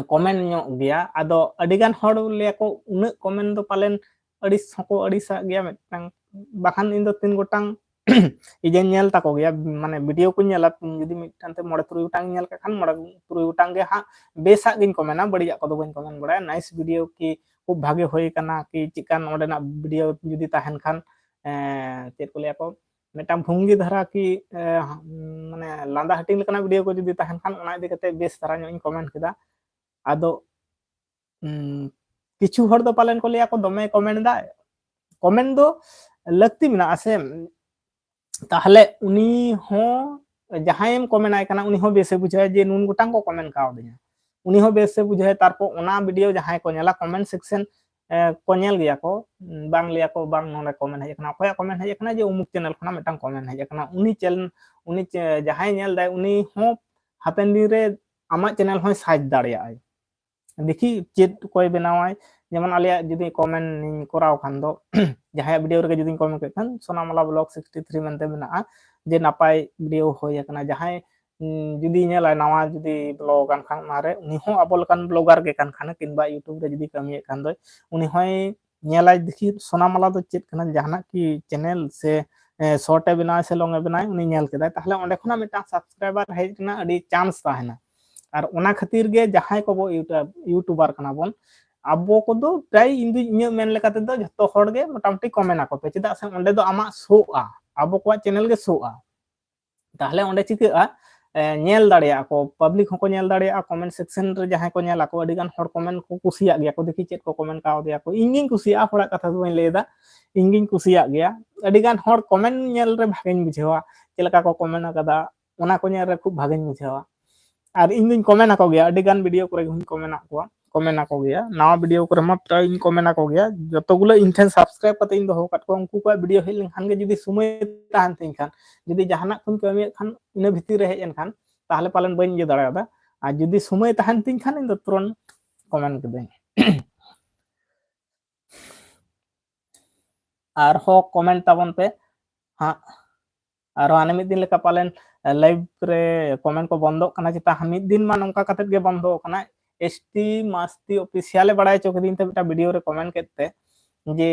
कमेंट गया आदो अडिगान हड़ ले को उन कमेंट दो पालेन अड़िस हको अड़िसा गया मिटटांग बाखान इन दो तीन गोटांग इजे नेल ताको गया माने वीडियो को नेला जदी मिटटांते मोड़े तुरुई गोटांग नेल का खान मोड़े तुरुई गोटांग गे हा बेसा गिन कमेंटा बड़िया को दो बन कमेंट बड़ा नाइस वीडियो की खूब भागे होय कना कि चिकान ओडेना वीडियो जदी ताहन खान चेत को ले को मिटटांग भुंगी धरा की माने लांदा हटिंग लेकना वीडियो को जदी ताहन खान ओना इदि कते बेस धरा इन कमेंट केदा आदो किछु हर दो पालन को लिया को दमे कमेंट दो लगती मेना आसे ताहले उनी हो जहायम कमेंट आय कना उनी हो बेसे बुझाय जे नुन गोटांग को कमेंट काव दिया उनी हो बेसे बुझाय तारपो ओना वीडियो जहाय को नेला कमेंट सेक्शन को नेल गया को बांग लिया को बांग नोने कमेंट है कना कोया कमेंट है कना जे उमुक चैनल खना मिटांग कमेंट है कना उनी चैनल उनी जहाय नेल दाय उनी हो हापेन दिन रे आमा चैनल हो साज दाड़िया देखी चेत कोई बनावाय जेमन आलिया जदी कमेंट कराव खान दो जहां वीडियो रे जदी कमेंट के खान सोनामला ब्लॉग 63 मनते मेना जे नापाय वीडियो होय कना जहां जदी नेला नवा जदी ब्लॉग कान खान मारे उनी हो अबल कान ब्लॉगर के कान खान किनबा यूट्यूब रे जदी कमी कान दो उनी होय नेला देखी सोनामला दो चेत कना जहाना की चैनल से शॉर्ट बनाय से लॉन्ग बनाय उनी नेल केदा ताहले ओंडे खना मिटा सब्सक्राइबर हेज ना अडी चांस ताहेना और ओना खातिर गे जहां को बो यूट्यूबर कना बोन आबो को दो प्राय इंदु इन्या मेन लेकाते दो जतो हड़ गे मोटामटी कमेंट आको पे चेदा से ओंडे दो आमा शोआ आबो को चैनल गे शोआ ताहले ओंडे चिका नेल दाड़िया को पब्लिक होको नेल दाड़िया कमेंट सेक्शन रे जहां को नेला को अडी गान हड़ कमेंट को कुसिया गया को देखि चेत को कमेंट काव दिया को इंगिन कुसिया हड़ा कथा दो लेदा इंगिन कुसिया गया अडी गान हड़ कमेंट नेल रे भागेन बुझेवा चेलका को कमेंट कदा ओना को नेल रे खूब भागेन बुझेवा और इन कमेंट आको गया अडी गान वीडियो करे कमेंट आको कमेंट आको गया नवा वीडियो करे मा प्राय इन कमेंट आको गया जतो गुलो इन ठेन सब्सक्राइब कते इन दो कट को उनको को वीडियो हेल लेखान गे जदी समय ताहन तिन खान जदी जहाना कुन कमी खान इन भीतर रे हेन खान ताहले पालन बइन जे दाड़ा आ जदी समय ताहन तिन खान इन दो तुरंत कमेंट कदे और हो कमेंट ताबन पे हां और आने मिद दिन लेका पालन लाइव रे कमेंट को बंदो कना चिता मिद दिन मा नंका कते गे बंदो कना एसटी मस्ती ऑफिशियल बड़ाय चोक दिन ते वीडियो रे कमेंट केते जे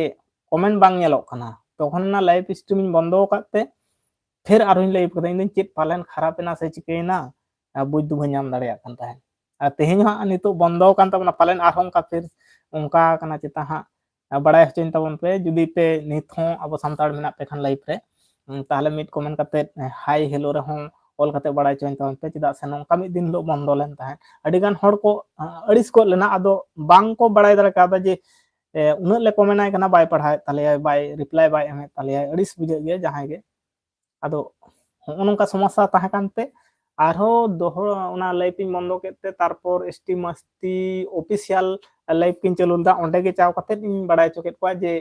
कमेंट बांग नेलोक कना तखन ना लाइव स्ट्रीमिंग बंदो करते फिर आरोइन लाइव कदा इन चेत पालन खराब ना से चिकेना बुझ दु भኛम दाड़िया कान ताहे आ तेहेन हा नितो बंदो कान तबना पालन आरहम का फिर उनका कना चिता हा बड़ाय हचिन तबन पे जदी पे नित हो अब सामताड़ मेना पे खान लाइव रे ताहले मिट कमेंट करते हाई हेलो रे हों ऑल करते बड़ा चोइन तबन पे चिदा से नोंका मिद दिन लो बंदो लेन ताहे अडी गान हड़ को अड़िस को लेना आदो बांग को बड़ाय दरे का जे उन ले कमेंट आय कना बाय पढ़ाय ताले बाय रिप्लाई बाय एमे ताले अड़िस बुझे गे जहां गे ᱟᱫᱚ ᱦᱚᱸᱜᱼᱚ ᱱᱚᱝᱠᱟ ᱥᱚᱢᱚᱥᱥᱟ ᱛᱟᱦᱮᱸ ᱠᱟᱱᱛᱮ ᱟᱨᱦᱚᱸ ᱫᱚᱦᱲᱟ ᱚᱱᱟ ᱞᱟᱭᱤভ ᱤᱧ ᱵᱚᱱᱫᱚ ᱠᱮᱫ ᱛᱮ ᱛᱟᱨᱯᱚᱨ ᱮᱥᱴᱤ ᱢᱟᱥᱴᱤ ᱚᱯᱷᱤᱥᱤᱭᱟᱞ ᱞᱟᱭᱤভ ᱠᱤᱧ ᱪᱟᱹᱞᱩ ᱞᱮᱫᱟ, ᱚᱸᱰᱮ ᱜᱮ ᱪᱟᱣ ᱠᱟᱛᱮ ᱤᱧ ᱵᱟᱲᱟᱭ ᱦᱚᱪᱚ ᱠᱮᱫ ᱠᱚᱣᱟ ᱡᱮ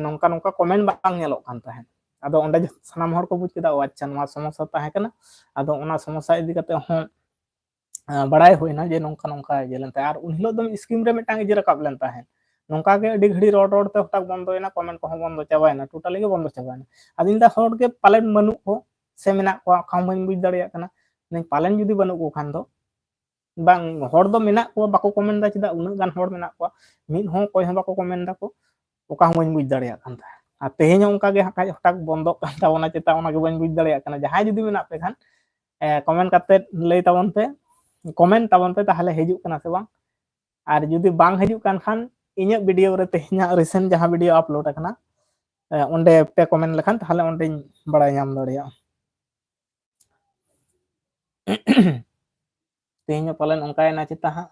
ᱱᱚᱝᱠᱟ ᱱᱚᱝᱠᱟ ᱠᱚᱢᱮᱱᱴ ᱵᱟᱝ ᱧᱮᱞᱚᱜ ᱠᱟᱱ ᱛᱟᱦᱮᱸᱫ। ᱟᱫᱚ ᱚᱸᱰᱮ ᱥᱟᱱᱟᱢ ᱦᱚᱲ ᱠᱚ ᱵᱩᱡ ᱠᱮᱫᱟ ᱚ ᱟᱪᱪᱷᱟ ᱱᱚᱣᱟ ᱥᱚᱢᱚᱥᱥᱟ ᱛᱟᱦᱮᱸ ᱠᱟᱱᱟ। ᱟᱫᱚ ᱚᱱᱟ ᱥᱚᱢᱚᱥᱥᱟ ᱤᱫᱤ ᱠᱟᱛᱮ ᱦᱚᱸ ᱵᱟᱲᱟᱭ ᱦᱩᱭᱱᱟ ᱡᱮ ᱱᱚᱝᱠᱟ ᱱᱚᱝᱠᱟ ᱤᱭᱟᱹ ᱞᱮᱱ ᱛᱟᱦᱮᱸ। ᱟᱨ ᱩᱱ ᱦᱤᱞᱳᱜ ᱫᱚ ᱥᱠᱨᱤᱱ ᱨᱮ ᱢᱤᱫᱴᱟᱝ ᱤᱭᱟᱹ ᱨᱟᱠᱟᱵ ᱞᱮᱱ ᱛᱟᱦᱮᱸᱫ, ᱱᱚᱝᱠᱟ ᱜᱮ ᱟᱹᱰᱤ ᱜᱷᱟᱹᱲᱤᱡ ᱨᱚᱲ ᱛᱮ ᱦᱚᱴᱟᱛ ᱵᱚᱱᱫᱚᱭᱮᱱᱟ, ᱠᱚᱢᱮᱱᱴ ᱠᱚᱦᱚᱸ ᱵᱚᱱᱫᱚ ᱪᱟᱵᱟᱭᱮᱱᱟ, ᱴᱳᱴᱟᱞᱤ ᱜᱮ ᱵᱚᱱᱫᱚ ᱪᱟᱵᱟᱭᱮᱱᱟ। ᱟᱫᱚᱧ ᱞᱟᱹᱭᱫᱟ ᱦᱚᱲ ᱜᱮ ᱯᱟᱞᱮᱱ ᱵᱟᱹᱱᱩᱜ ᱠᱚ ᱥᱮ ᱢᱮᱱᱟᱜ ᱠᱚᱣᱟ ᱚᱠᱟ ᱦᱚᱸ ᱵᱟᱹᱧ ᱵᱩᱡ ᱫᱟᱲᱮᱭᱟᱜ ᱠᱟᱱᱟ। ᱯᱟᱞᱮᱱ ᱡᱩᱫᱤ ᱵᱟᱹᱱᱩᱜ ᱠᱚ ᱠᱷᱟᱱ ᱫᱚ ᱵᱟᱝ, ᱦᱚᱲ ᱫᱚ ᱢᱮᱱᱟᱜ ᱠᱚᱣᱟ ᱵᱟᱠᱚ ᱠᱚᱢᱮᱱᱴ ᱫᱟ ᱪᱮᱫᱟᱜ, ᱩᱱᱟᱹᱜ ᱜᱟᱱ ᱦᱚᱲ ᱢᱮᱱᱟᱜ ᱠᱚᱣᱟ, ᱢᱤᱫ ᱦᱚᱸ ᱚᱠᱚᱭ ᱦᱚᱸ ᱵᱟᱠᱚ ᱠᱚᱢᱮᱱᱴ ᱫᱟᱠᱚ, ᱚᱠᱟ ᱦᱚᱸ ᱵᱟᱹᱧ ᱵᱩᱡ ᱫᱟᱲᱮᱭᱟᱜ ᱠᱟᱱ ᱛᱟᱦᱮᱸᱫ। ᱟᱨ ᱛᱮᱦᱮᱧ ᱦᱚᱸ ᱚᱱᱠᱟ ᱜᱮ ᱦᱟᱸᱜ ᱦᱚᱴᱟᱛ ᱵᱚᱱᱫᱚᱜ ᱠᱟᱱ ᱛᱟᱵᱚᱱᱟ ᱪᱮᱛᱟ, ᱚᱱᱟᱜᱮ ᱵᱟᱹᱧ ᱵᱩᱡ ᱫᱟᱲᱮᱭᱟᱜ ᱠᱟᱱᱟ। ᱡᱟᱦᱟᱸᱭ ᱡᱩᱫᱤ ᱢᱮᱱᱟᱜ ᱯᱮ ᱠᱷᱟᱱ ᱠᱚᱢᱮᱱᱴ ᱠᱟᱛᱮ ᱞᱟᱹᱭ ᱛᱟᱵᱚᱱ ᱯᱮ, ᱠᱚᱢᱮᱱᱴ ᱛᱟᱵᱚᱱ ᱯᱮ ᱛᱟᱦᱚᱞᱮ ᱦᱤᱡᱩᱜ ᱠᱟᱱᱟ ᱥᱮ ᱵᱟᱝ। ᱟᱨ ᱡᱩᱫᱤ ᱵᱟᱝ ᱦᱤᱡᱩᱜ ᱠᱟᱱ ᱠᱷᱟᱱ ᱤᱧᱟᱹᱜ ᱵᱷᱤᱰᱤᱭᱳ ᱨᱮ ᱛᱮᱦᱮᱧᱟᱜ ᱨᱤᱥᱮᱱᱴ ᱡᱟᱦᱟᱸ ᱵᱷᱤᱰᱤᱭᱳ ᱟᱯᱞᱳᱰ ᱟᱠᱟᱱᱟ, ᱚᱸᱰᱮ ᱯᱮ ᱠᱚᱢᱮᱱᱴ ᱞᱮᱠᱷᱟᱱ ᱛᱟᱦᱚᱞᱮ ᱚᱸᱰᱮᱧ ᱵᱟᱲᱟᱭ ᱧᱟᱢ ᱫᱟᱲᱮᱭᱟᱜᱼᱟ। ᱛᱮᱦᱮᱧ ᱦᱚᱸ ᱯᱟᱞᱮᱱ ᱚᱱᱠᱟᱭᱮᱱᱟ ᱪᱮᱛᱟ ᱦᱟᱸᱜ।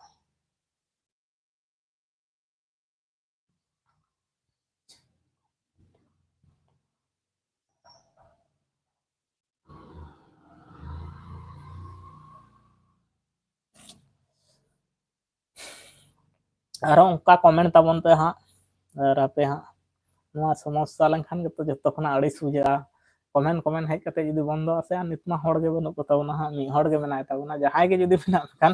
ᱟᱨᱦᱚᱸ ᱚᱱᱠᱟ ᱠᱚᱢᱮᱱᱴ ᱛᱟᱵᱚᱱ ᱯᱮ ᱦᱟᱸᱜ, ᱟᱨ ᱟᱯᱮ ᱦᱟᱸᱜ ᱱᱚᱣᱟ ᱥᱚᱢᱚᱥᱥᱟ ᱞᱮᱱᱠᱷᱟᱱ ᱜᱮᱛᱚ ᱡᱚᱛᱚ ᱠᱷᱚᱱᱟᱜ ᱟᱹᱲᱤᱥ ᱵᱩᱡᱷᱟᱹᱜᱼᱟ। ᱠᱚᱢᱮᱱᱴ ᱦᱮᱡ ᱠᱟᱛᱮ ᱡᱩᱫᱤ ᱵᱚᱱᱫᱚ ᱟᱥᱮ, ᱱᱤᱛ ᱢᱟ ᱦᱚᱲ ᱜᱮ ᱵᱟᱹᱱᱩᱜ ᱠᱚ ᱛᱟᱵᱚᱱᱟ ᱦᱟᱸᱜ, ᱢᱤᱫ ᱦᱚᱲ ᱜᱮ ᱢᱮᱱᱟᱭ ᱛᱟᱵᱚᱱᱟ, ᱡᱟᱦᱟᱸᱭ ᱜᱮ ᱡᱩᱫᱤ ᱢᱮᱱᱟᱜ ᱠᱷᱟᱱ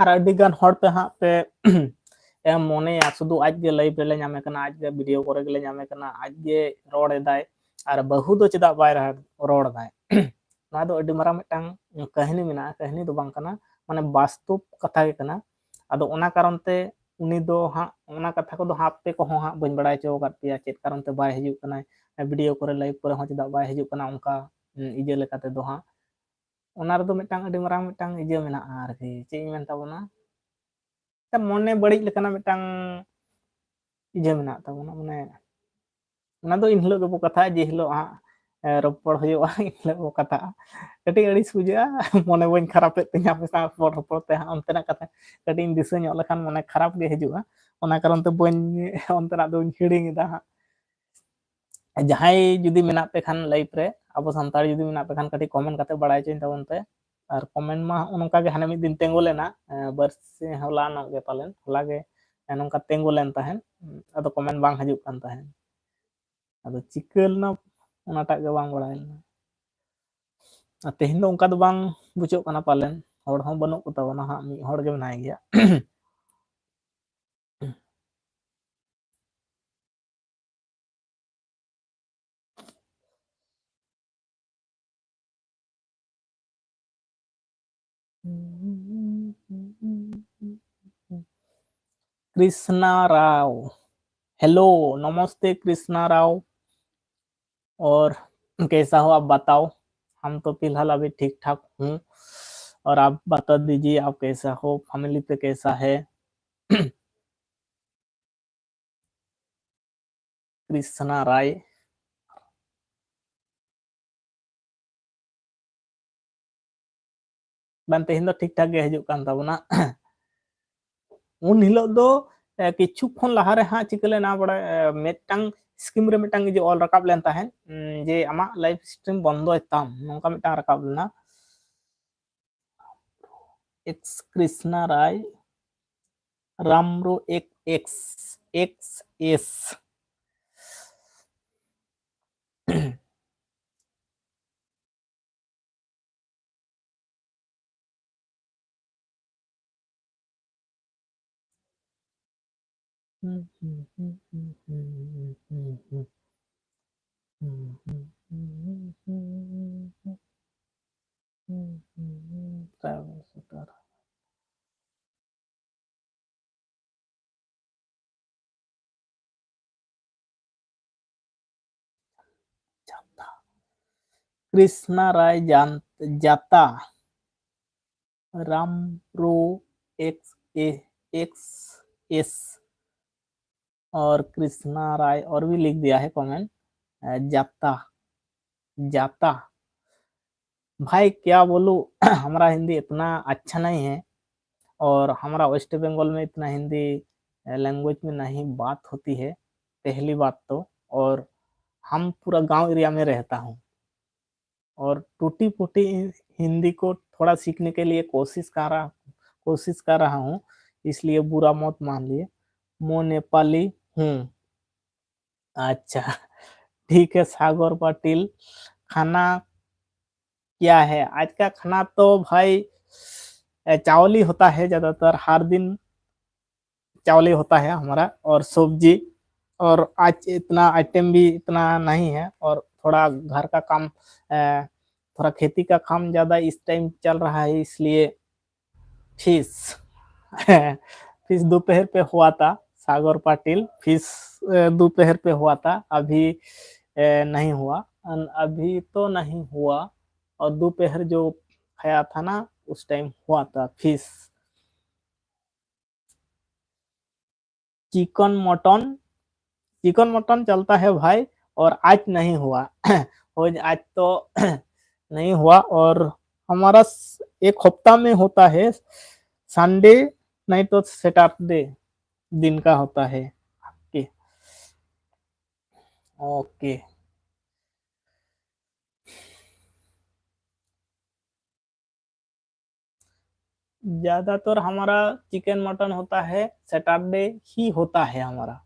ᱟᱨ ᱟᱹᱰᱤ ᱜᱟᱱ ᱦᱚᱲ ᱯᱮ ᱦᱟᱸᱜ ᱯᱮ ᱢᱚᱱᱮᱭᱟ ᱥᱩᱫᱷᱩ ᱟᱡ ᱜᱮ ᱞᱟᱭᱤᱵᱷ ᱨᱮᱞᱮ ᱧᱟᱢᱮ ᱠᱟᱱᱟ, ᱟᱡ ᱜᱮ ᱵᱷᱤᱰᱤᱭᱳ ᱠᱚᱨᱮ ᱜᱮᱞᱮ ᱧᱟᱢᱮ ᱠᱟᱱᱟ, ᱟᱡ ᱜᱮ ᱨᱚᱲ ᱮᱫᱟᱭ, ᱟᱨ ᱵᱟᱹᱦᱩ ᱫᱚ ᱪᱮᱫᱟᱜ ᱵᱟᱭ ᱨᱚᱲ ᱫᱟᱭ। ᱱᱚᱣᱟ ᱫᱚ ᱟᱹᱰᱤ ᱢᱟᱨᱟᱝ ᱢᱤᱫᱴᱟᱝ ᱠᱟᱹᱦᱱᱤ ᱢᱮᱱᱟᱜᱼᱟ, ᱠᱟᱹᱦᱱᱤ ᱫᱚ ᱵᱟᱝ ᱠᱟᱱᱟ, ᱢᱟᱱᱮ ᱵᱟᱥᱛᱚᱵ ᱠᱟᱛᱷᱟ ᱜᱮ ᱠᱟᱱᱟ। ᱟᱫᱚ ᱚᱱᱟ ᱠᱟᱨᱚᱱ ᱛᱮ ᱩᱱᱤ ᱫᱚ ᱦᱟᱸᱜ ᱚᱱᱟ ᱠᱟᱛᱷᱟ ᱠᱚᱫᱚ ᱦᱟᱸᱜ ᱟᱯᱮ ᱠᱚᱦᱚᱸ ᱦᱟᱸᱜ ᱵᱟᱹᱧ ᱵᱟᱲᱟᱭ ᱦᱚᱪᱚ ᱟᱠᱟᱫ ᱯᱮᱭᱟ, ᱪᱮᱫ ᱠᱟᱨᱚᱱ ᱛᱮ ᱵᱟᱭ ᱦᱤᱡᱩᱜ ᱠᱟᱱᱟᱭ ᱵᱷᱤᱰᱤᱭᱳ ᱠᱚᱨᱮ, ᱞᱟᱭᱤᱵᱷ ᱠᱚᱨᱮ ᱦᱚᱸ ᱪᱮᱫᱟᱜ ᱵᱟᱭ ᱦᱤᱡᱩᱜ ᱠᱟᱱᱟ, ᱚᱱᱠᱟ ᱤᱭᱟᱹ ᱞᱮᱠᱟ ᱛᱮᱫᱚ ᱦᱟᱸᱜ ᱚᱱᱟ ᱨᱮᱫᱚ ᱢᱤᱫᱴᱟᱝ ᱟᱹᱰᱤ ᱢᱟᱨᱟᱝ ᱢᱤᱫᱴᱟᱝ ᱤᱭᱟᱹ ᱢᱮᱱᱟᱜᱼᱟ ᱟᱨᱠᱤ, ᱪᱮᱫ ᱤᱧ ᱢᱮᱱ ᱛᱟᱵᱚᱱᱟ, ᱢᱚᱱᱮ ᱵᱟᱹᱲᱤᱡ ᱞᱮᱠᱟᱱᱟᱜ ᱢᱤᱫᱴᱟᱝ ᱤᱭᱟᱹ ᱢᱮᱱᱟᱜ ᱛᱟᱵᱚᱱᱟ, ᱢᱟᱱᱮ ᱚᱱᱟ ᱫᱚ ᱤᱱ ᱦᱤᱞᱳᱜ ᱜᱮᱵᱚ ᱠᱟᱛᱷᱟᱜᱼᱟ, ᱡᱮ ᱦᱤᱞᱳᱜ ᱦᱟᱸᱜ ᱨᱚᱯᱚᱲ ᱦᱩᱭᱩᱜᱼᱟ, ᱮᱱ ᱦᱤᱞᱳᱜ ᱵᱚ ᱠᱟᱛᱷᱟᱜᱼᱟ। ᱠᱟᱹᱴᱤᱡ ᱟᱹᱲᱤᱥ ᱵᱩᱡᱷᱟᱹᱜᱼᱟ, ᱢᱚᱱᱮ ᱵᱟᱹᱧ ᱠᱷᱟᱨᱟᱯᱮᱫ ᱛᱤᱧᱟᱹ ᱟᱯᱮ ᱥᱟᱶ ᱨᱚᱯᱚᱲ ᱛᱮ ᱦᱟᱸᱜ, ᱚᱱᱛᱮᱱᱟᱜ ᱠᱟᱛᱷᱟ ᱠᱟᱹᱴᱤᱡ ᱤᱧ ᱫᱤᱥᱟᱹ ᱧᱚᱜ ᱞᱮᱠᱷᱟᱱ ᱢᱚᱱᱮ ᱠᱷᱟᱨᱟᱯ ᱜᱮ ᱦᱤᱡᱩᱜᱼᱟ, ᱚᱱᱟ ᱠᱟᱨᱚᱱ ᱛᱮ ᱚᱱᱛᱮᱱᱟᱜ ᱫᱚᱧ ᱦᱤᱲᱤᱧ ᱮᱫᱟ ᱦᱟᱸᱜ। ᱡᱟᱦᱟᱸᱭ ᱡᱩᱫᱤ ᱢᱮᱱᱟᱜ ᱯᱮ ᱠᱷᱟᱱ ᱞᱟᱭᱤᱵᱷ ᱨᱮ, ᱟᱵᱚ ᱥᱟᱱᱛᱟᱲ ᱡᱩᱫᱤ ᱢᱮᱱᱟᱜ ᱯᱮ ᱠᱷᱟᱱ ᱠᱟᱹᱴᱤᱡ ᱠᱚᱢᱮᱱᱴ ᱠᱟᱛᱮ ᱵᱟᱲᱟᱭ ᱦᱚᱪᱚᱧ ᱛᱟᱵᱚᱱ ᱯᱮ। ᱟᱨ ᱠᱚᱢᱮᱱᱴ ᱢᱟ ᱱᱚᱝᱠᱟ ᱜᱮ ᱦᱟᱱᱮ ᱢᱤᱫ ᱫᱤᱱ ᱛᱤᱸᱜᱩ ᱞᱮᱱᱟ, ᱵᱟᱨᱥᱤᱧ ᱦᱚᱞᱟᱱᱚᱜ ᱜᱮ ᱯᱟᱞᱮᱱ, ᱦᱚᱞᱟ ᱜᱮ ᱱᱚᱝᱠᱟ ᱛᱤᱸᱜᱩ ᱞᱮᱱ ᱛᱟᱦᱮᱸᱱ, ᱟᱫᱚ ᱠᱚᱢᱮᱱᱴ ᱵᱟᱝ ᱦᱤᱡᱩᱜ ᱠᱟᱱ ᱛᱟᱦᱮᱸᱫ। ᱟᱫᱚ ᱪᱤᱠᱟᱹ ᱞᱮᱱᱟ ᱚᱱᱟᱴᱟᱜ ᱜᱮ ᱵᱟᱝ ᱵᱟᱲᱟᱭ ᱞᱮᱱᱟ। ᱟᱨ ᱛᱮᱦᱮᱧ ᱫᱚ ᱚᱱᱠᱟ ᱫᱚ ᱵᱟᱝ ᱵᱩᱡᱷᱟᱹᱜ ᱠᱟᱱᱟ ᱯᱟᱞᱮᱱ, ᱦᱚᱲ ᱦᱚᱸ ᱵᱟᱹᱱᱩᱜ ᱠᱚ ᱛᱟᱵᱚᱱᱟ ᱦᱟᱸᱜ, ᱢᱤᱫ ᱦᱚᱲ ᱜᱮ ᱢᱮᱱᱟᱭ ᱜᱮᱭᱟ। कृष्णा राव, हेलो नमस्ते कृष्णा राव, और कैसा हो आप बताओ। हम तो फिलहाल अभी ठीक ठाक हूँ, और आप बता दीजिए आप कैसा हो, फैमिली पे कैसा है। कृष्णा राय, ᱵᱟᱝ ᱛᱮᱦᱮᱧ ᱫᱚ ᱴᱷᱤक ᱴᱷᱟक ᱜᱮ ᱦᱤᱡᱩᱜ ᱠᱟᱱ ᱛᱟᱵᱚᱱᱟ। ᱩᱱ ᱦᱤᱞᱳᱜ ᱫᱚ ᱠᱤᱪᱷᱩ ᱠᱷᱚᱱ ᱞᱟᱦᱟᱨᱮ ᱦᱟᱸᱜ ᱪᱤᱠᱟᱹ ᱞᱮᱱᱟ ᱵᱟᱲᱟᱭ, ᱢᱤᱫᱴᱟᱝ ᱥᱠᱤᱢ ᱨᱮ ᱢᱤᱫᱴᱟᱝ ᱤᱭᱟᱹ ᱚᱞ ᱨᱟᱠᱟᱵ ᱞᱮᱱ ᱛᱟᱦᱮᱸᱫ, ᱡᱮ ᱟᱢᱟᱜ ᱞᱟᱭᱤᱵᱷ ᱥᱴᱨᱤᱢ ᱵᱚᱱᱫᱚᱭ ᱛᱟᱢ, ᱱᱚᱝᱠᱟ ᱢᱤᱫᱴᱟᱝ ᱨᱟᱠᱟᱵ ᱞᱮᱱᱟ। एक्स कृष्णा राय, रामरो एक एक्स एक्स एस, कृष्णा राय जाता, रामप्रो एक्स ए एक्स एस और कृष्णा राय और भी लिख दिया है कमेंट। जाता जाता भाई क्या बोलूं हमारा हिंदी इतना अच्छा नहीं है और हमारा वेस्ट बंगाल में इतना हिंदी लैंग्वेज में नहीं बात होती है पहली बात तो। और हम पूरा गांव एरिया में रहता हूँ और टूटी फूटी हिंदी को थोड़ा सीखने के लिए कोशिश कर रहा हूँ, इसलिए बुरा मत मान लिए। मैं नेपाली हूँ। अच्छा ठीक है सागर पाटिल। खाना क्या है आज का खाना? तो भाई चावल ही होता है ज्यादातर, हर दिन चावल ही होता है हमारा और सब्जी। और आज इतना आइटम भी इतना नहीं है और थोड़ा घर का काम थोड़ा खेती का काम ज्यादा इस टाइम चल रहा है, इसलिए फिश फिश दोपहर पे हुआ था। सागर पाटिल फिश दोपहर पे हुआ था, अभी नहीं हुआ। अभी तो नहीं हुआ और दोपहर जो खाया था ना उस टाइम हुआ था fish. Chicken mutton chicken mutton चलता है भाई और आज नहीं हुआ आज तो नहीं हुआ। और हमारा एक हफ्ता में होता है, संडे नहीं तो सैटरडे दिन का होता है। Okay okay. ज्यादातर हमारा चिकन मटन होता है, सैटरडे ही होता है हमारा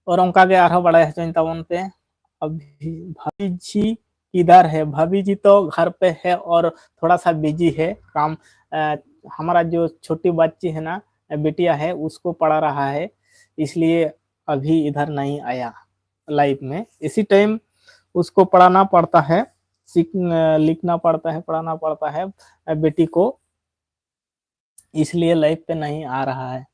और उनका के आरह बड़ा है तबन पे। अभी भाभी जी किधर है? भाभी जी तो घर पे है और थोड़ा सा बिजी है काम। अ, हमारा जो छोटी बच्ची है ना, बेटिया है, उसको पढ़ा रहा है, इसलिए अभी इधर नहीं आया लाइफ में। इसी टाइम उसको पढ़ाना पड़ता है, लिखना पड़ता है, पढ़ाना पड़ता है बेटी को, इसलिए लाइफ पे नहीं आ रहा है।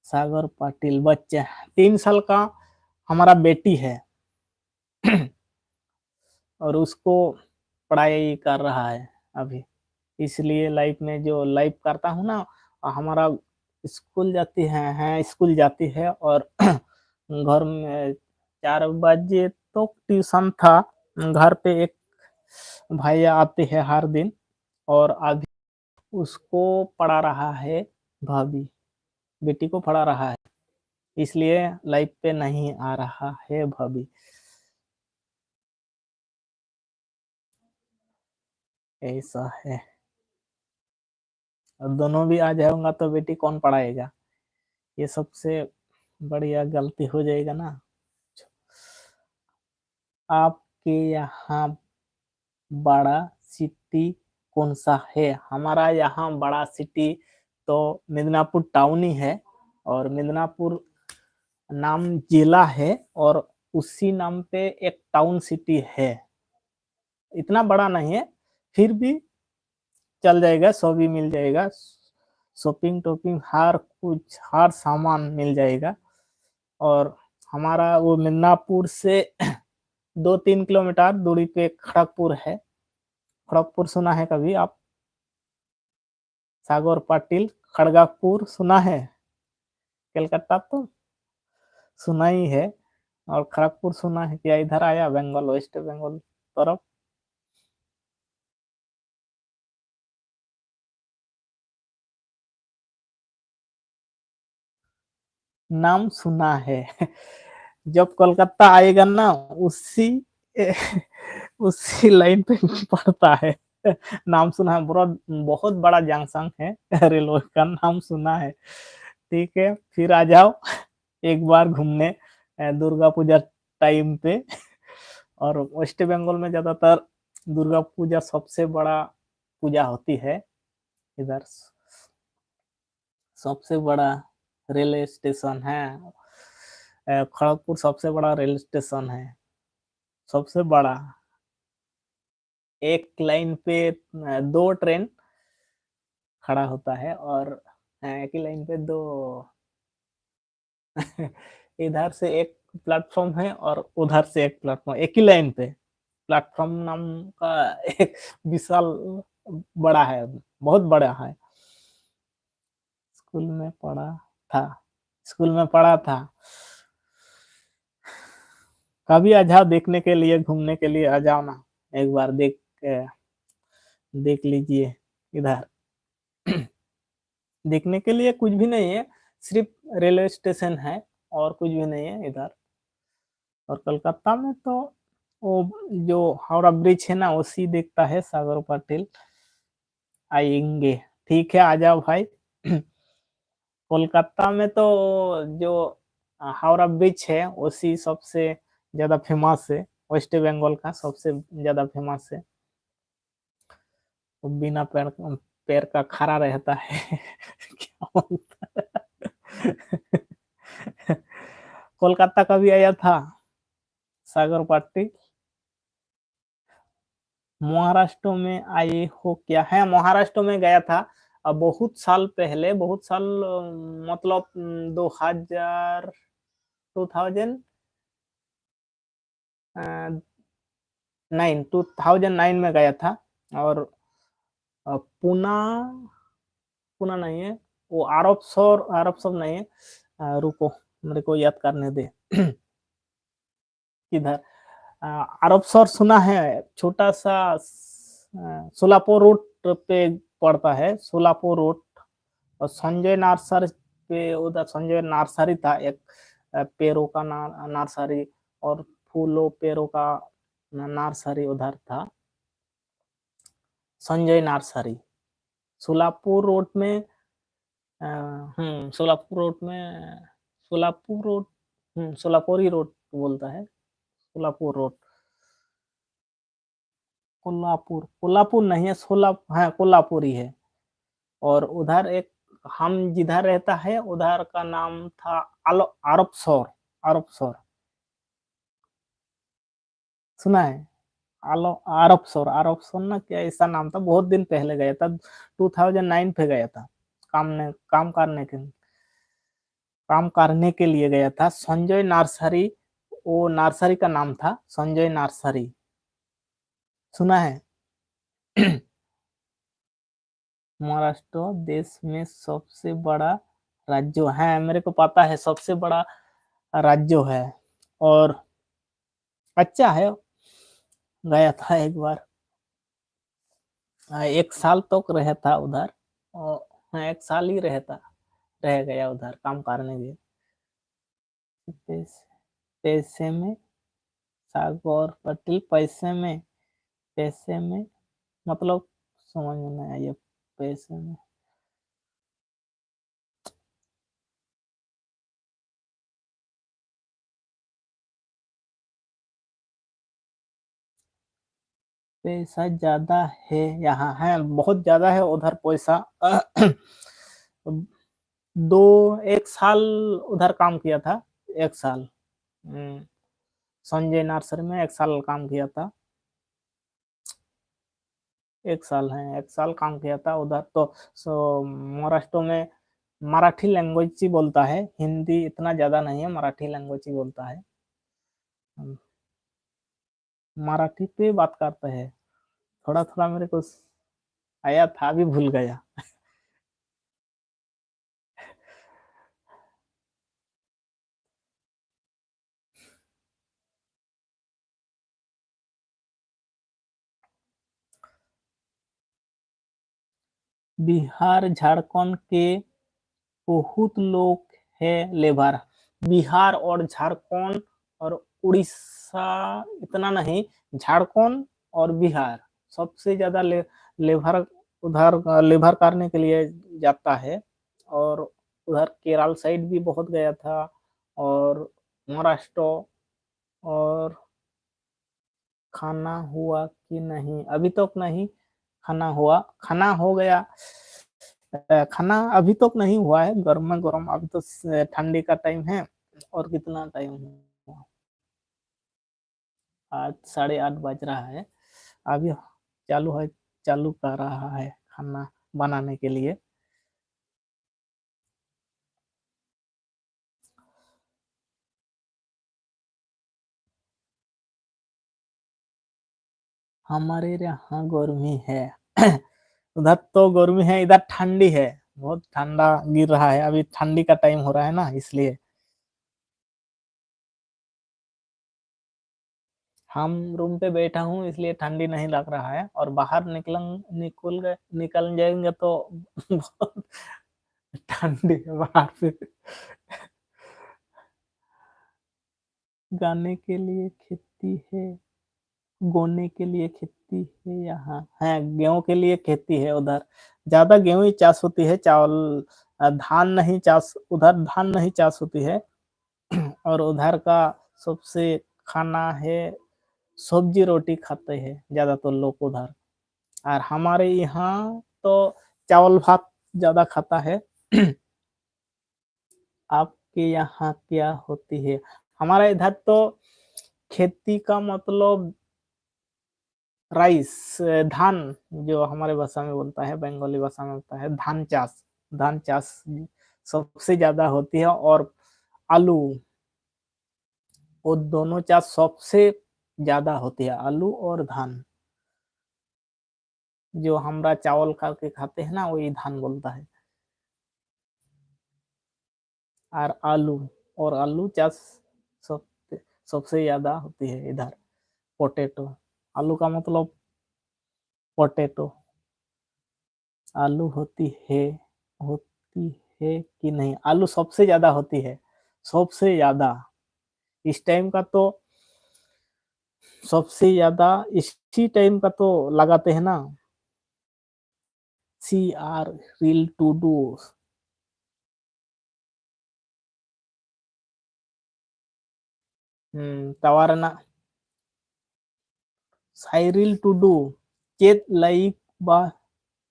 सागर पाटिल बच्चा 3 साल का हमारा बेटी है और उसको पढ़ाई कर रहा है अभी, इसलिए लाइफ में जो लाइफ करता हूँ ना, हमारा स्कूल जाती है स्कूल जाती है और घर में 4 बजे तो ट्यूशन था। घर पे एक भैया आते हैं हर दिन और अभी उसको पढ़ा रहा है भाभी, बेटी को पढ़ा रहा है, इसलिए लाइफ पे नहीं आ रहा है भाभी। ऐसा है, और दोनों भी आ जाऊंगा तो बेटी कौन पढ़ाएगा? ये सबसे बढ़िया गलती हो जाएगा ना। आपके यहाँ बड़ा सिटी कौन सा है? हमारा यहाँ बड़ा सिटी तो मिदनापुर टाउन ही है और मिदनापुर नाम जिला है और उसी नाम पे एक टाउन सिटी है। इतना बड़ा नहीं है, फिर भी चल जाएगा, सब ही मिल जाएगा, शॉपिंग टॉपिंग हर कुछ हर सामान मिल जाएगा। और हमारा वो मिदनापुर से 2-3 किलोमीटर दूरी पे खड़गपुर है। खड़गपुर सुना है कभी आप? सागर पाटिल खड़गपुर सुना है? कलकत्ता तो सुना ही है, और खड़गपुर सुना है क्या? इधर आया बंगाल, वेस्ट बंगाल तरफ? नाम सुना है जब कोलकाता आएगा ना, उसी उसी लाइन पे पड़ता है नाम सुना है, बहुत बड़ा जंक्शन है रेलवे का, नाम सुना है। ठीक है फिर आ जाओ एक बार घूमने दुर्गा पूजा टाइम पे। और वेस्ट बंगाल में ज्यादातर दुर्गा पूजा सबसे बड़ा पूजा होती है इधर। सबसे बड़ा रेलवे स्टेशन है खड़गपुर, सबसे बड़ा रेल स्टेशन है, सबसे बड़ा। एक लाइन पे 2 ट्रेन खड़ा होता है और एक ही लाइन पे दो इधर से एक प्लेटफॉर्म है और उधर से एक प्लेटफॉर्म, एक ही लाइन पे। प्लेटफ़ॉर्म नाम का एक विशाल बड़ा है, बहुत बड़ा है। स्कूल में पढ़ा था स्कूल में पढ़ा था। कभी आ जाओ देखने के लिए, घूमने के लिए आ जाओ ना, एक बार देख लीजिए इधर। देखने के लिए कुछ भी नहीं है, सिर्फ़ रेलवे स्टेशन है और कुछ भी नहीं है इधर। और कलकत्ता में तो वो जो हावड़ा ब्रिज है ना, उसी दिखता है, सागर पाटिल आएँगे। ठीक है, आ जाओ भाई। कोलकाता में तो जो हावड़ा ब्रिज है, उसी सबसे ज़्यादा फेमस है, वेस्ट बंगाल का सबसे ज़्यादा फेमस है। वो बिना पैर का खड़ा रहता है। क्या बोलता है? कोलकाता कभी आया था? सागर पाटिल? महाराष्ट्र में आए हो क्या? है, महाराष्ट्र में गया था बहुत साल पहले, बहुत साल मतलब 2000 2000 अ, 2009 में गया था। और पूना पूना नहीं है, वो अरब शोर नहीं है। रुको, मेरे को याद करने दे। किधर? अ, अरबसर सुना है? छोटा-सा सोलापुर रोड पे पड़ता है, सोलापुर रोड। और संजय नार्सर पे उधर संजय नर्सरी था एक, पेड़ों का नर्सरी और फूलों पेड़ों का नर्सरी उधर था, संजय नर्सरी। सोलापुर रोड में सोलापुर रोड में सोलापुर रोड सोलापुरी रोड बोलता है, सोलापुर रोड। कोल्हापुर नहीं है, हाँ, कोल्हापुर ही है। और उधर एक हम जिधर रहता है उधर का नाम था अरबसर। अरबसर सुना है? आलो अरबसर ना क्या ऐसा नाम था, बहुत दिन पहले गया था, 2009 पे गया था। काम करने के लिए गया था। संजय नर्सरी, वो नर्सरी का नाम था, संजय नर्सरी। सुना है? महाराष्ट्र देश में सबसे बड़ा राज्य है, मेरे को पता है, सबसे बड़ा राज्य है। और अच्छा है, गया था एक बार। 1 साल तक रहा था उधर। और हाँ, 1 साल ही रह गया उधर काम करने के। पैसे पैसे में, सागर पटेल पैसे में मतलब समझ में नहीं आया, पैसे में। पैसा ज़्यादा है यहाँ, है बहुत ज़्यादा है उधर पैसा। 1 साल उधर काम किया था, 1 साल। संजय नर्सरी में 1 साल काम किया था। 1 साल है, 1 साल काम किया था उधर। तो महाराष्ट्र में मराठी लैंग्वेज ही बोलता है, हिंदी इतना ज़्यादा नहीं है, मराठी लैंग्वेज ही बोलता है। मराठी पे बात करते हैं, थोड़ा-थोड़ा मेरे को आया था, अभी भूल गया। बिहार, झारखंड के बहुत लोग हैं लेबर। बिहार और झारखंड और उड़ीसा इतना नहीं, झारखंड और बिहार सबसे ज़्यादा लेबर उधर लेबर करने के लिए जाता है। और उधर केरल साइड भी बहुत गया था, और महाराष्ट्र। और खाना हुआ कि नहीं? अभी तक नहीं खाना हुआ, खाना हो गया। खाना अभी तक नहीं हुआ है, गरमा-गरम, अभी तो ठंडी का टाइम है। और कितना टाइम हुआ? 8 साढ़े 8 बज रहा है। अभी चालू है चालू कर रहा है खाना बनाने के लिए। हमारे यहाँ गर्मी है। उधर तो गर्मी है, इधर ठंडी है, बहुत ठंडा गिर रहा है, अभी ठंडी का टाइम हो रहा है ना इसलिए। हम रूम पे बैठा हूँ इसलिए ठंडी नहीं लग रहा है, और बाहर निकल जाएंगे तो बहुत ठंडी है बाहर पे। गाने के लिए खेती है, बोने के लिए खेती है यहाँ है, गेहूं के लिए खेती है उधर, ज्यादा गेहूं ही चाष होती है, चावल धान नहीं चाष, उधर धान नहीं चाष होती है। और उधर का सबसे खाना है, सब्जी रोटी खाते हैं ज्यादातर लोग उधर, और हमारे यहाँ तो चावल भात ज्यादा खाता है। आपके यहाँ क्या होती है? हमारे इधर तो खेती का मतलब राइस, धान, जो हमारे भाषा में बोलता है, बंगाली भाषा में होता है धान चाष, धान चाष सबसे ज्यादा होती है, और आलू, वो दोनों चाष सबसे ज्यादा होती है, आलू और धान। जो हमरा चावल करके खाते हैं ना, वही धान बोलता है, और आलू, और आलू चाष सब सबसे ज्यादा होती है इधर। पोटैटो, आलू का मतलब पोटैटो, आलू होती है कि नहीं? आलू सबसे ज्यादा होती है, सबसे ज्यादा इस टाइम का तो, सबसे ज्यादा इसी टाइम का तो लगाते हैं ना। सी आर रील टू डू, तवा रना साइरिल टुडू, चेत लाइक बा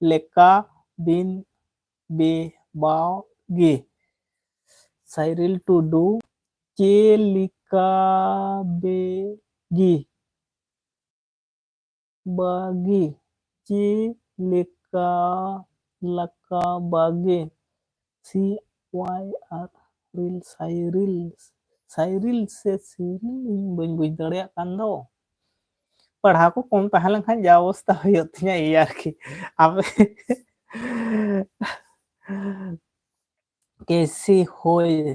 लेका बिन बे बागे, साइरिल टुडू चेलिका बेगी बागी, चेलिका लका बागे, सी वाई आर रील साइरिल, साइरिल से सीरिल बन बुझ दाड़ेयाग कान दो। पढ़ा को कम ताहे लेनखान जा अवस्था हुयुग तिᱧᱟ এই আরকি। আপনি कैसी होय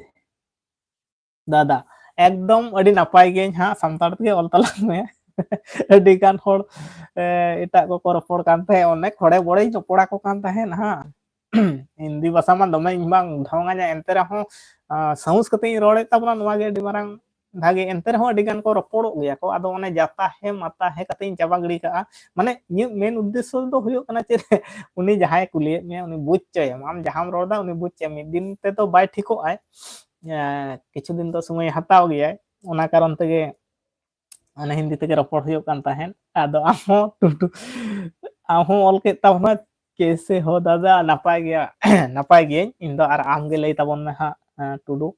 दादा? एकदम अड़ी नापाय गियाᱧ हां, ᱥᱟᱱᱛᱟᱲ ᱛᱮᱜᱮ ᱚᱞ ᱛᱟᱞᱟᱝ ᱢᱮ। ᱟᱹᱰᱤ ᱜᱟᱱ ᱦᱚᱲ ᱮᱴᱟᱜ ᱠᱚᱠᱚ ᱨᱚᱯᱚᱲ ᱠᱟᱱ ᱛᱟᱦᱮᱸ, ᱚᱱᱮᱠ ᱦᱚᱲᱮ ᱵᱚᱲᱮᱧ ᱨᱚᱯᱚᱲ ᱟᱠᱚ ᱠᱟᱱ ᱛᱟᱦᱮᱸᱫ ᱦᱟᱸᱜ। हिंदी भाषा मा दमे ᱤᱧ ᱵᱟᱝ ᱰᱷᱚᱝᱟᱧᱟ, ᱮᱱᱛᱮ ᱨᱮᱦᱚᱸ ᱥᱟᱦᱚᱥ ᱠᱟᱛᱮᱧ ᱨᱚᱲᱮᱫ ᱛᱟᱵᱚᱱᱟ, ᱱᱚᱣᱟ ᱜᱮ ᱟᱹᱰᱤ ᱢᱟᱨᱟᱝ ᱵᱷᱟᱜᱮ। ᱮᱱᱛᱮ ᱨᱮᱦᱚᱸ ᱟᱹᱰᱤ ᱜᱟᱱ ᱠᱚ ᱨᱚᱯᱚᱲᱚᱜ ᱜᱮᱭᱟ ᱠᱚ, ᱟᱫᱚ ᱚᱱᱮ ᱡᱟᱛᱟ ᱦᱮ ᱢᱟता ᱦᱮ ᱠᱟᱛᱮᱧ ᱪᱟᱵᱟ ᱜᱤᱰᱤ ᱠᱟᱜᱼᱟ। ᱢᱟᱱᱮ ᱤᱧᱟᱹᱜ ᱢᱮᱱ ᱩद्देश्य ᱫᱚ ᱦᱩᱭᱩᱜ ᱠᱟᱱᱟ ᱪᱮᱫ, उनी जहां कुलियेद मेया उनी बुझ चयेम, आम जहां रोड़ दा उनी बुझ चयेम, मिद दिन ते तो बाय ठिकोग आय, किछु दिन तो समय हताव गयाय, ओना कारण तेगे ᱚᱱᱟ ᱦᱤᱱᱫᱤ ᱛᱮᱜᱮ ᱨᱚᱯᱚᱲ ᱦᱩᱭᱩᱜ ᱠᱟᱱ ᱛᱟᱦᱮᱸᱫ। ᱟᱫᱚ ᱟᱢ ᱦᱚᱸ ᱚᱞ ᱠᱮᱫ ᱛᱟᱵᱚᱱᱟ, कैसे हो दादा? नापाय गया, नापाय गियाᱧ ᱤᱧ ᱫᱚ, ᱟᱨ ᱟᱢ ᱜᱮ ᱞᱟᱹᱭ ᱛᱟᱵᱚᱱ ᱢᱮ ᱦᱟᱸᱜ टुडू,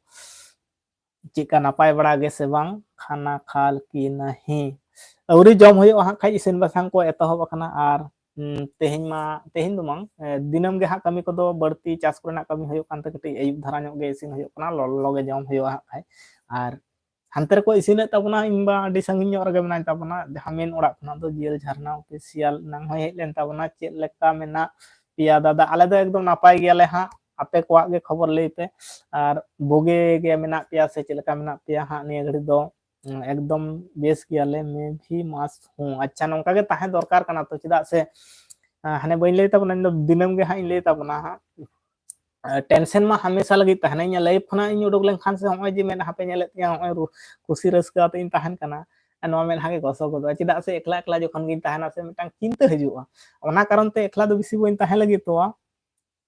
चेका नापाय बड़ा गे से बांग, खाना खाल की नहीं? अवरी जम हुयुगा हां खाय, इसिन बासांग को एतहब अकना, आर तेहेñ मा तेहेñ दो बांग दिनम गे हां कमी कोदो बड़ती चास कोरेना कमी हुयुग कानते, कटि अयुब धारा ᱧᱚᱜ गे इसिन हुयुग काना, लॉलो गे जम हुयुगा हां खाय। आर हानते ᱨᱮᱠᱚ ᱤᱥᱤᱱᱮᱫ ᱛᱟᱵᱚᱱᱟ, ᱤᱧᱵᱟ ᱟᱹᱰᱤ ᱥᱟᱺᱜᱤᱧ ᱧᱚᱜ ᱨᱮᱜᱮ ᱢᱮᱱᱟᱭ ᱛᱟᱵᱚᱱᱟ, ᱡᱟᱦᱟᱸ ᱢᱮᱱ ᱚᱲᱟᱜ ᱠᱷᱚᱱᱟᱜ ᱫᱚ ᱡᱤᱭᱟᱹᱲ ᱡᱷᱟᱨᱱᱟ ᱚᱯᱷᱤᱥᱤᱭᱟᱞ ᱱᱟᱝ ᱦᱚᱸᱭ ᱦᱮᱡ ᱞᱮᱱ ᱛᱟᱵᱚᱱᱟ। ᱪᱮᱫ ᱞᱮᱠᱟ ᱢᱮᱱᱟᱜ ᱯᱮᱭᱟ दादा? ᱟᱞᱮ ᱫᱚ ᱮᱠᱫᱚम ᱱᱟᱯᱟᱭ ᱜᱮᱭᱟᱞᱮ ᱦᱟᱸᱜ, ᱟᱯᱮ ᱠᱚᱣᱟᱜ ᱜᱮ ᱠᱷᱚᱵᱚᱨ ᱞᱟᱹᱭ ᱯᱮ, ᱟᱨ ᱵᱳᱜᱮ ᱜᱮ ᱢᱮᱱᱟᱜ ᱯᱮᱭᱟ ᱥᱮ ᱪᱮᱫ ᱞᱮᱠᱟ ᱢᱮᱱᱟᱜ ᱯᱮᱭᱟ ᱦᱟᱸᱜ ᱱᱤᱭᱟᱹ ᱜᱷᱟᱹᱲᱤ ᱫᱚ? एकदम बेस गियाले, मैं भी मस्त हूँ। अच्छा नौका गे ताहे दरकार कना तो, चेदाग से हाने बइन लay ताबोना, इन दो दिनम गे हां इन लay ताबोना हां, टेंशन मा हमेशा लगी तहना, इन लाइफ खना इन उडुक लेनखान से हॉय जे मेन हापे नेलेत तिया, हॉय खुशी रस्का ते इन ताहन कना, नोवा मेन हागे गसो गदो, चेदाग से एकला एकला जखन गिन ताहना से मिटांग चिंता हिजुआ, ओना कारण ते एकला दो बिसि बइन ताहे लगी तो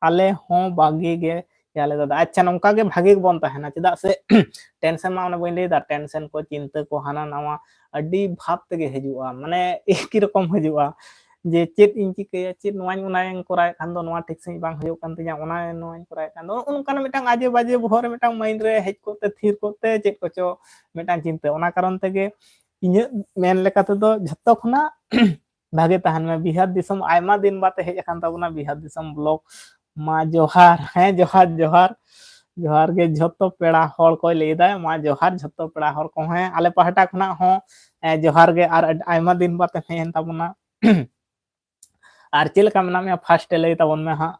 आले हों बागी गे याले दादा। अच्छा नौका गे भागे बन ताहना, चेदाग से टेंशन मा ओना बइन लay दा, टेंशन को चिंता को हाना नावा अड्डी भाब तेगे हिजुआ, माने एक ही रकम हिजुआ, जे चेत इन चिकैया, चेत नोवाኝ ओनायं कराय खान दो नोवा ठीक सही बांग हुयुग कान तिᱧा, ओना नोवाኝ कराय खान दो ओनकाना मिटांग आजे बाजे बहर रे मिटांग माइंड रे हेज कोते थीर कोते चेत कोचो मिटांग चिंता, ओना कारण तेगे इᱧᱟᱹᱜ मेन लेका तेदो झत्तो खना भागे ताहन में। बिहार दिसम आयमा दिन बाते हेज अकान ताबोना, बिहार दिसम ब्लॉग मा जोहार, हैं जोहार जोहार जोहार गे झत्तो पेड़ा हर को लैदा, मा जोहार झत्तो पेड़ा हर को हैं, आले पहाटा खना हों जोहार गे आर आयमा दिन बाद हेन ताबोना आर चेल का मेना में फास्ट लay ताबोन में हाँ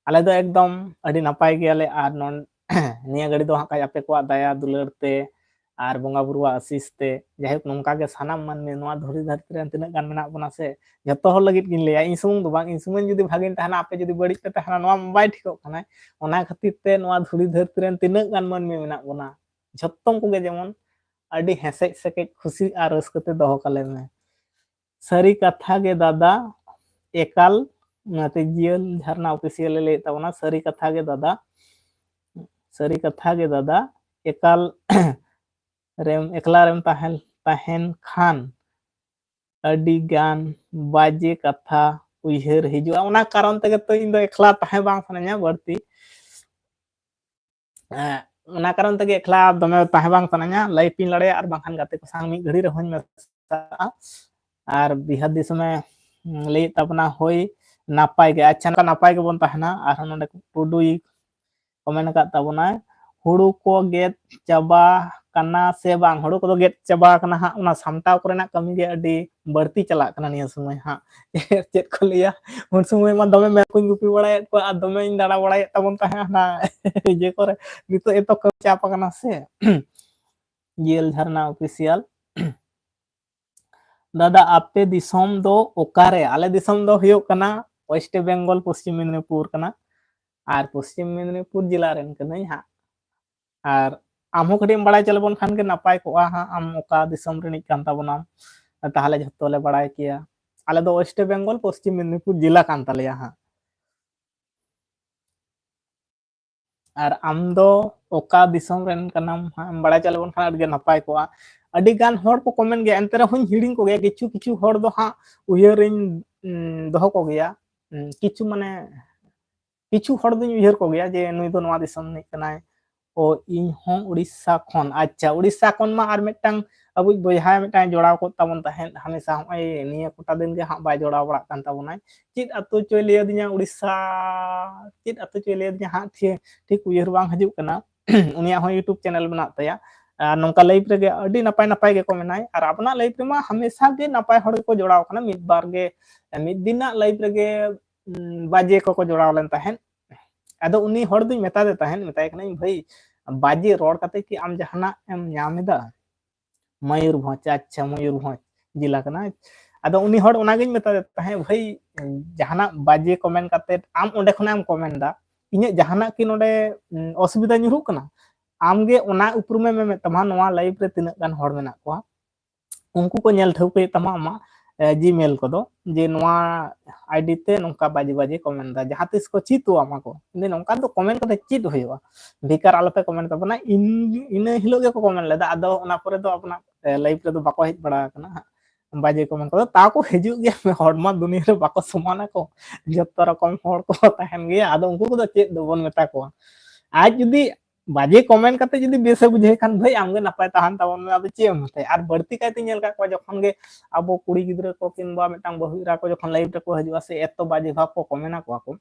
आले दो एकदम अड़ी नपाय गयाले आर नॉन निया गड़ी दो हाँ काय आपे को दया दुलर ते आर बोंगा बुरुआ आशीष ते जाहे नोंका गे सानाम मन में नोआ धुरी धरती रे तिना गान मेना बना से जतो हर लगित गिन लेया इन सुमुंग दो बांग इन सुमुंग जुदी भागिन तहना आपे जुदी बड़ी पे तहना नोआ बाय ठिको खाना ओना खातिर ते नोआ धुरी धरती रे तिना गान मन में मेना बना झत्तम को गे जेमन अड़ी हेसे सके खुशी आर रस्कते दोहो काले में सारी कथा गे दादा एकाल नाते जियल झरना ऑफिशियल ले तावना सारी कथा गे दादा एकाल रेम एकला रेम ताहेन खान अडी गान बाजे कथा उइहर हिजुआ ओना कारण तगे तो इन दो एकला ताहे बांग सनाया बर्ती ओना कारण तगे एकला दमे ताहे बांग सनाया लाई पिन लड़े आर बांखान गाते को सांग मी घड़ी रे होन में आर बिहार दिस में ले तबना होई नापाय गे अच्छा नापाय गे बोन ताहना आर नोंडे टुडुई कमेंट का ताबना हुड़ू को गेट चाबा कना से बांग हुड़ू को गेट चाबा कना हा उना सामटाव करेना कमी गे अडी बढ़ती चला कना निया समय हा चेत को लिया उन समय मा दमे मैं कुन गुपी बड़ाय को आ दमे इन दाड़ा बड़ाय ताबन ताहना जे करे नितो एतो को चापा कना से जेल झरना ऑफिशियल दादा आपे दिसोम दो ओकारे आले दिसोम दो हुयो कना वेस्ट बेंगल पश्चिम मेदिनीपुर कना आर पश्चिम मेदिनीपुर जिला रेन कनै हा आर आमहो कटी बड़ाय चलबोन खान के नापाय को हा आम ओका दिसोम रेनिक कान ताबोना ताहले झत्तो ले बड़ाय किया आले दो वेस्ट बेंगल पश्चिम मेदिनीपुर जिला कान तालेया हा आर आम दो ओका दिसोम रेन कनाम हा बड़ाय चलबोन खान अडगे नापाय को अडी गान हर को कमेंट गया एंते रहुन हिडिंग को गया किछु किछु हर दो हा उयरिन दोहो को गया किछु माने किछु हर दिन उयहर को गया जे नुई दो नवा दिसम नि कनाय ओ इन हो उड़ीसा खन अच्छा उड़ीसा खन मा आर मेटांग अबु बोयहा मेटांग जोड़ाव को ताबन ताहेन हमेशा होय निया कोटा दिन गे हा बाय जोड़ाव बड़ा कान ताबनाय चित अतु चोय ले दिया उड़ीसा चित अतु चोय ले दिया हा ठीक उयहर बांग हजू कना उनिया हो यूट्यूब चैनल बना तया नोंका लाइव रे अडी नपाय नपाय गे को मेनाय आर अपना लाइव रे मा हमेशा गे नपाय हड़ को जोड़ाव कना मिद बार गे मिद दिना लाइव रे गे बाजे को जोड़ाव लेन ताहेन अदो उनी हड़ दुई मेता दे ताहेन मेताय कना भाई बाजे रोड कते कि आम जहाना एम न्यामेदा मयूरभंज अच्छा मयूरभंज जिला कना अदो उनी हड़ ओना गे मेता दे ताहेन भाई जहाना बाजे कमेंट कते आम ओंडे खना आम कमेंट दा इने जहाना कि नोडे असुविधा नुरु कना आमगे ओना उपरुमे में तमा नोआ लाइव रे तिना गान हड़ मेना को उनको को नेल ठौके तमा मा जीमेल को दो जे नोआ आईडी ते नोंका बाजे बाजे कमेंट दा जहां तिस को चितो आमा को इन नोंका दो कमेंट कते चित होयवा बेकार आलोपे कमेंट तबना इन हिलो गे को कमेंट लेदा अदो ओना परे दो अपना लाइव रे दो बाको हेज बड़ा कना बाजे कमेंट को ता को हिजु गे हड़मा दुनिया रे बाको समाना को जत्तो रकम हड़ को ताहेन गे अदो उनको को दो चित दो बोन मेता को आज जुदी बाजे कमेंट करते जुदी बेसे बुझे खान भाई आमगे नपाय ताहन ताबन में अब चे मते आर बढ़ती कायते नेल का को जखन गे अब कुड़ी गिद्रा को किनबा मेटांग बहुरा को जखन लाइव रे को हजुआ से एतो बाजे भाग को कमेना को